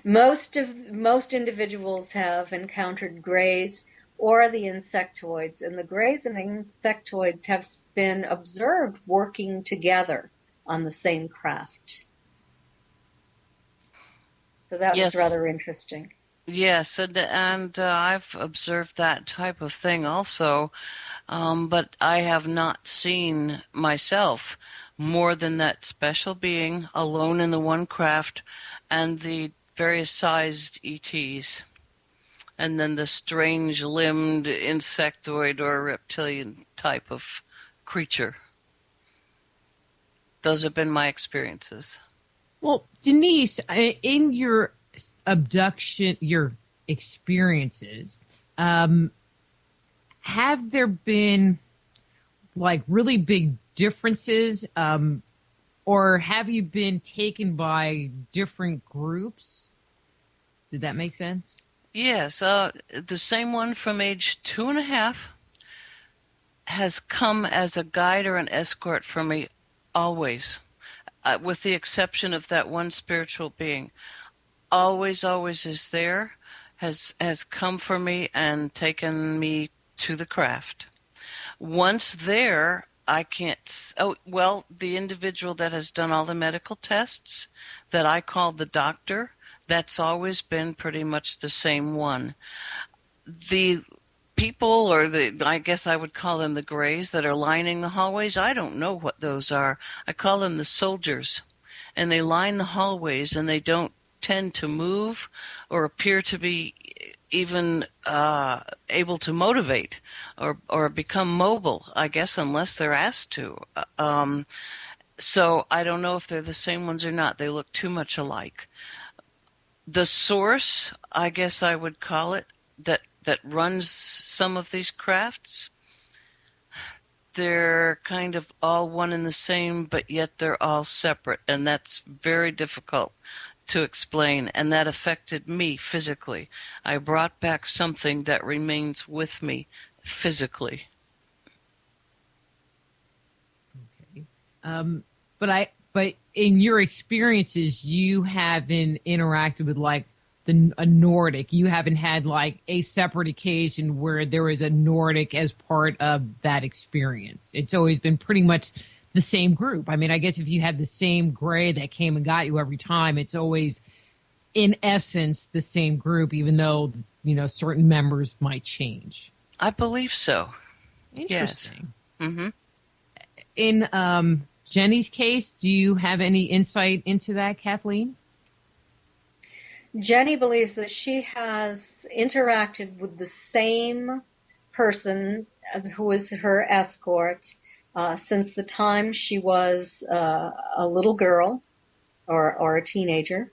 most individuals have encountered Greys or the insectoids, and the Greys and insectoids have been observed working together on the same craft. So that was rather interesting. Yes, and I've observed that type of thing also, but I have not seen myself more than that special being alone in the one craft and the various sized ETs. and then the strange-limbed insectoid or reptilian type of creature. Those have been my experiences. Well, Denise, in your abduction, your experiences, have there been like really big differences, or have you been taken by different groups? Did that make sense? Yes, the same one from age 2.5 has come as a guide or an escort for me always, with the exception of that one spiritual being. Always is there, has come for me and taken me to the craft. Once there, I can't... the individual that has done all the medical tests that I call the doctor, that's always been pretty much the same one. The people, or I guess I would call them the grays that are lining the hallways, I don't know what those are. I call them the soldiers. And they line the hallways, and they don't tend to move or appear to be even able to motivate or become mobile, I guess, unless they're asked to. So I don't know if they're the same ones or not. They look too much alike. The source, I guess I would call it, that runs some of these crafts, they're kind of all one and the same, but yet they're all separate, and that's very difficult to explain, and that affected me physically. I brought back something that remains with me physically. Okay. But in your experiences, you haven't interacted with like a Nordic. You haven't had like a separate occasion where there was a Nordic as part of that experience. It's always been pretty much the same group. I mean, I guess if you had the same gray that came and got you every time, it's always in essence the same group, even though, certain members might change. I believe so. Interesting. Yes. Mm-hmm. In Jenny's case, do you have any insight into that, Kathleen? Jenny believes that she has interacted with the same person who was her escort since the time she was a little girl or a teenager,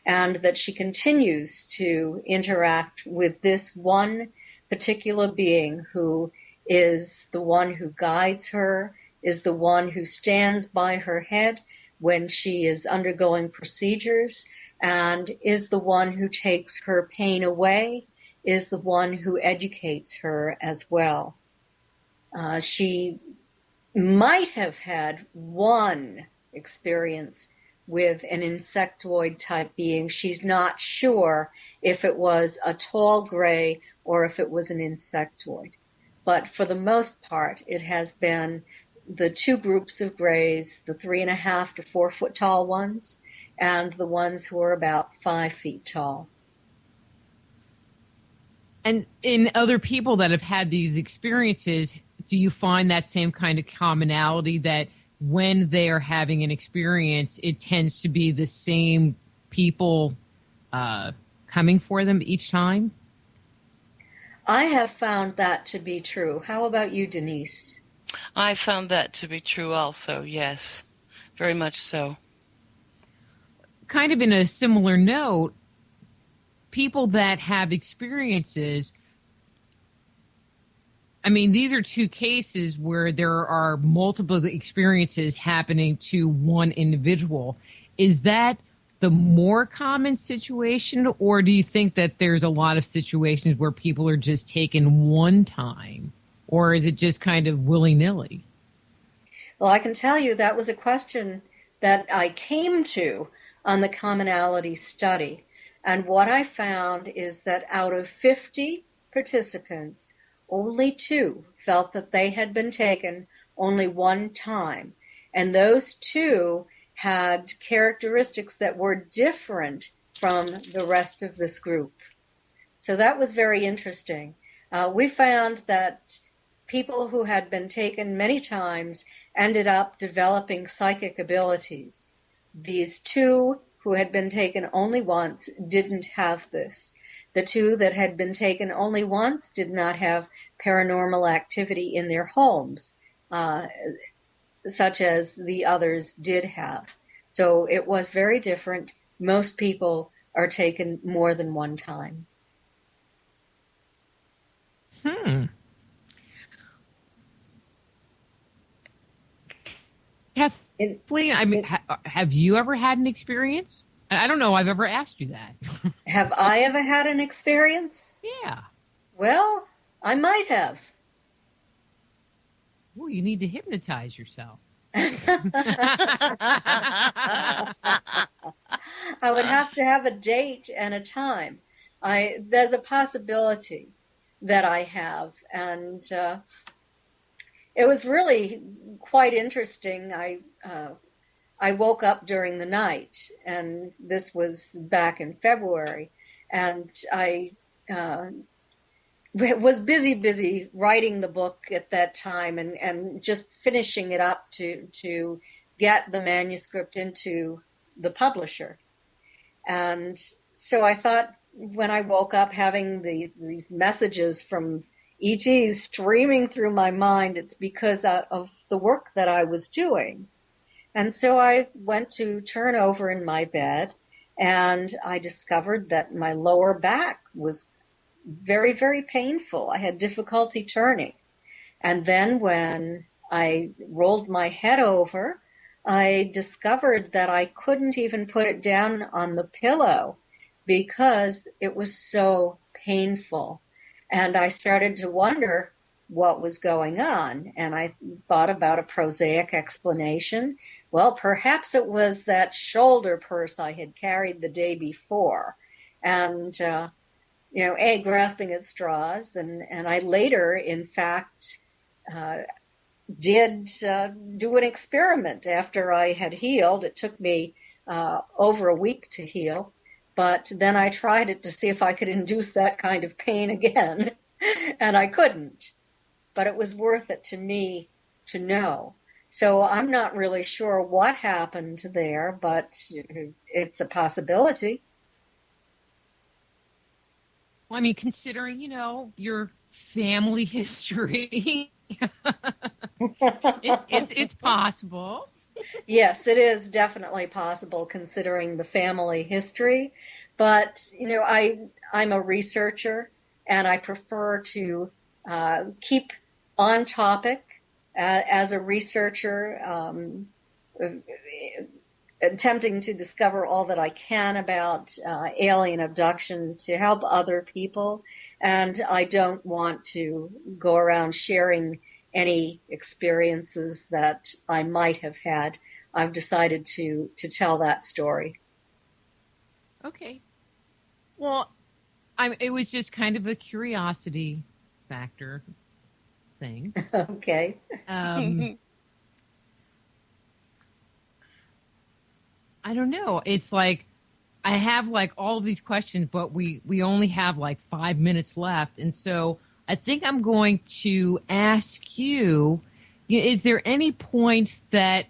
and that she continues to interact with this one particular being who is the one who guides her, is the one who stands by her head when she is undergoing procedures, and is the one who takes her pain away, is the one who educates her as well. She might have had one experience with an insectoid type being. She's not sure if it was a tall gray or if it was an insectoid. But for the most part, it has been the two groups of grays, the 3.5 to 4 foot tall ones, and the ones who are about 5 feet tall. And in other people that have had these experiences, do you find that same kind of commonality that when they are having an experience, it tends to be the same people coming for them each time? I have found that to be true. How about you, Denise? I found that to be true also, yes. Very much so. Kind of in a similar note, people that have experiences, I mean, these are two cases where there are multiple experiences happening to one individual. Is that the more common situation, or do you think that there's a lot of situations where people are just taken one time, or is it just kind of willy-nilly? Well, I can tell you that was a question that I came to on the commonality study. And what I found is that out of 50 participants, only 2 felt that they had been taken only one time. And those 2 had characteristics that were different from the rest of this group. So that was very interesting. We found that people who had been taken many times ended up developing psychic abilities. These 2 who had been taken only once didn't have this. The 2 that had been taken only once did not have paranormal activity in their homes, such as the others did have. So it was very different. Most people are taken more than one time. Kathleen, I mean, have you ever had an experience? I don't know I've ever asked you that. Have I ever had an experience? Yeah. Well, I might have. Well, you need to hypnotize yourself. I would have to have a date and a time. There's a possibility that I have, and it was really quite interesting. I woke up during the night, and this was back in February, and I was busy writing the book at that time, and just finishing it up to get the manuscript into the publisher. And so I thought, when I woke up, having these messages from ETs streaming through my mind, it's because of the work that I was doing. And so I went to turn over in my bed, and I discovered that my lower back was very, very painful. I had difficulty turning. And then when I rolled my head over, I discovered that I couldn't even put it down on the pillow because it was so painful. And I started to wonder what was going on, and I thought about a prosaic explanation. Well, perhaps it was that shoulder purse I had carried the day before, and grasping at straws. And I later, in fact, did do an experiment after I had healed. It took me over a week to heal, but then I tried it to see if I could induce that kind of pain again, and I couldn't. But it was worth it to me to know. So I'm not really sure what happened there, but it's a possibility. Well, I mean, considering, your family history, it's possible. Yes, it is definitely possible considering the family history. But, I'm a researcher, and I prefer to keep on topic as a researcher, attempting to discover all that I can about alien abduction to help other people. And I don't want to go around sharing any experiences that I might have had. I've decided to tell that story. Okay. Well, it was just kind of a curiosity factor thing. Okay. I don't know. It's like I have all of these questions, but we only have 5 minutes left. And so I think I'm going to ask you, is there any points that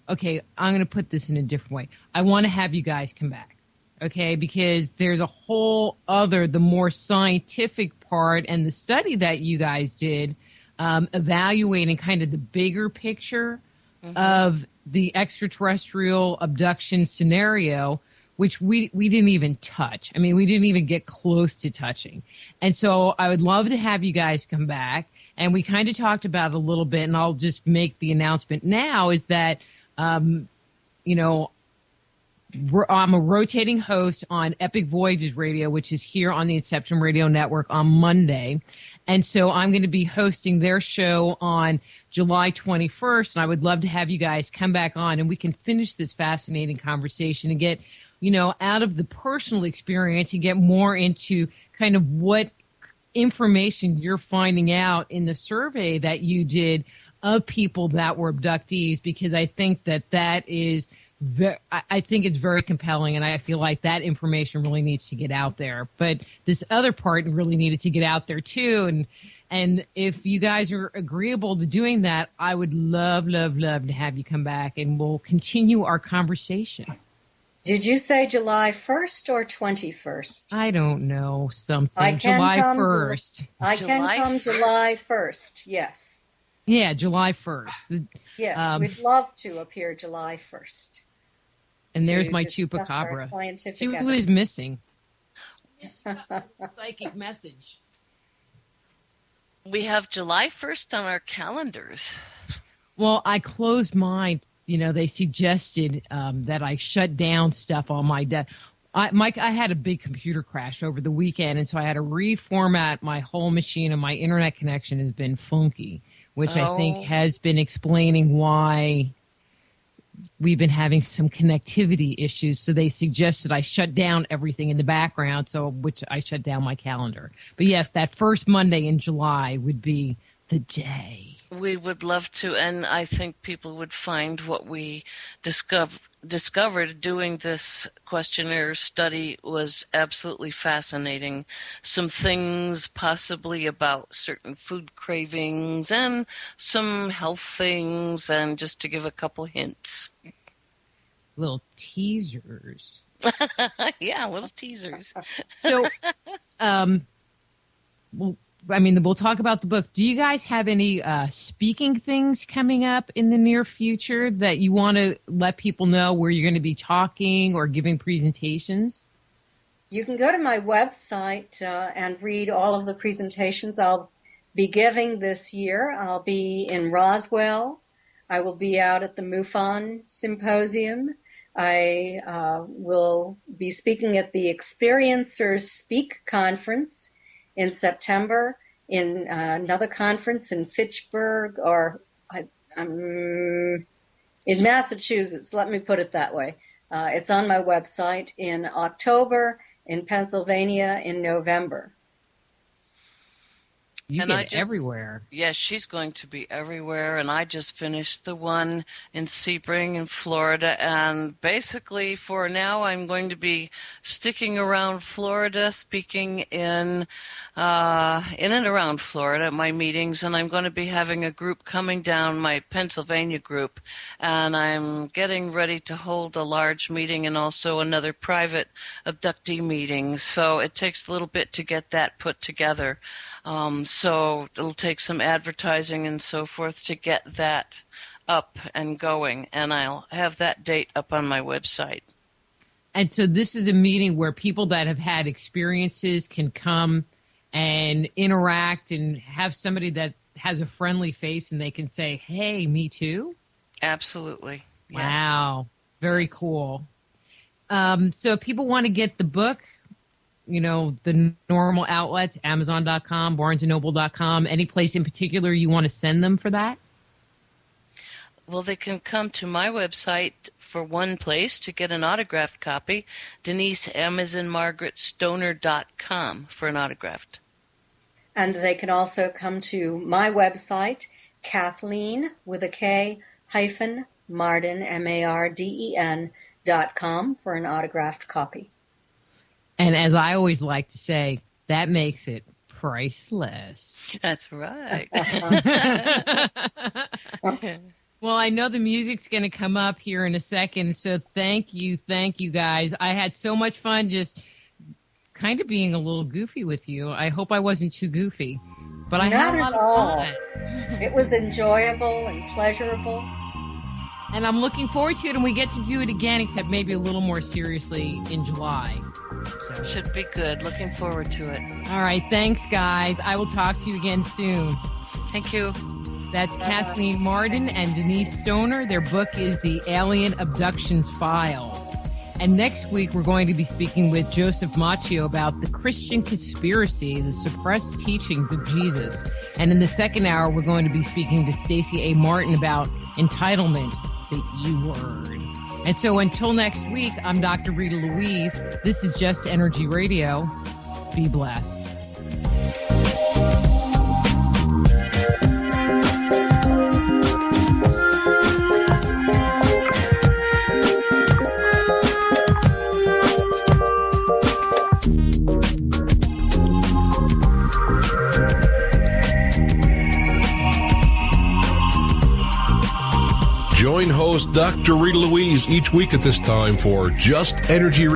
okay, I'm going to put this in a different way. I want to have you guys come back, okay? Because there's a whole other, the more scientific part and the study that you guys did, evaluating kind of the bigger picture of the extraterrestrial abduction scenario, which we didn't even touch. I mean, we didn't even get close to touching. And so I would love to have you guys come back. And we kind of talked about it a little bit, and I'll just make the announcement now, is that, I'm a rotating host on Epic Voyages Radio, which is here on the Inception Radio Network on Monday. And so I'm going to be hosting their show on July 21st, and I would love to have you guys come back on, and we can finish this fascinating conversation and get, out of the personal experience and get more into kind of what information you're finding out in the survey that you did of people that were abductees, because I think that is I think it's very compelling, and I feel like that information really needs to get out there. But this other part really needed to get out there too. And if you guys are agreeable to doing that, I would love to have you come back, and we'll continue our conversation. Did you say July 1st or 21st? I don't know, something. July 1st. I can come July 1st, yes. Yeah, July 1st. Yes, we'd love to appear July 1st. And there's my chupacabra. She was missing. Psychic message. We have July 1st on our calendars. Well, I closed mine. You know, they suggested that I shut down stuff on my desk. Mike, I had a big computer crash over the weekend, and so I had to reformat my whole machine, and my internet connection has been funky, which I think has been explaining why we've been having some connectivity issues. So they suggested I shut down everything in the background, which I shut down my calendar. But yes, that first Monday in July would be the day. We would love to, and I think people would find what we discovered doing this questionnaire study was absolutely fascinating. Some things possibly about certain food cravings and some health things, and just to give a couple hints. Little teasers. Yeah, little teasers. So, we'll talk about the book. Do you guys have any speaking things coming up in the near future that you want to let people know where you're going to be talking or giving presentations? You can go to my website and read all of the presentations I'll be giving this year. I'll be in Roswell. I will be out at the MUFON Symposium. I will be speaking at the Experiencers Speak Conference in September, in another conference in Fitchburg, or in Massachusetts, let me put it that way. It's on my website, in October, in Pennsylvania in November. Everywhere. Yes, she's going to be everywhere, and I just finished the one in Sebring in Florida, and basically for now I'm going to be sticking around Florida, speaking in and around Florida at my meetings, and I'm going to be having a group coming down, my Pennsylvania group, and I'm getting ready to hold a large meeting and also another private abductee meeting, so it takes a little bit to get that put together. So it'll take some advertising and so forth to get that up and going, and I'll have that date up on my website. And so this is a meeting where people that have had experiences can come and interact and have somebody that has a friendly face and they can say, hey, me too? Absolutely. Yes. Wow. Very cool. So if people want to get the book, you know, the normal outlets, Amazon.com, BarnesandNoble.com, any place in particular you want to send them for that? Well, they can come to my website for one place to get an autographed copy, DeniseAmazonMargaretStoner.com for an autographed. And they can also come to my website, Kathleen, with a K, hyphen, Marden, MARDEN.com for an autographed copy. And as I always like to say, that makes it priceless. That's right. Well, I know the music's going to come up here in a second, so thank you guys. I had so much fun just kind of being a little goofy with you. I hope I wasn't too goofy, but I had a lot of fun. It was enjoyable and pleasurable. And I'm looking forward to it, and we get to do it again, except maybe a little more seriously in July. So should be good. Looking forward to it. All right. Thanks, guys. I will talk to you again soon. Thank you. That's Kathleen Marden and Denise Stoner. Their book is The Alien Abductions Files. And next week, we're going to be speaking with Joseph Macchio about the Christian conspiracy, the suppressed teachings of Jesus. And in the second hour, we're going to be speaking to Stacey A. Martin about entitlement, the E word. And so until next week, I'm Dr. Rita Louise. This is Just Energy Radio. Be blessed. Join host host, Dr. Rita Louise, each week at this time for Just Energy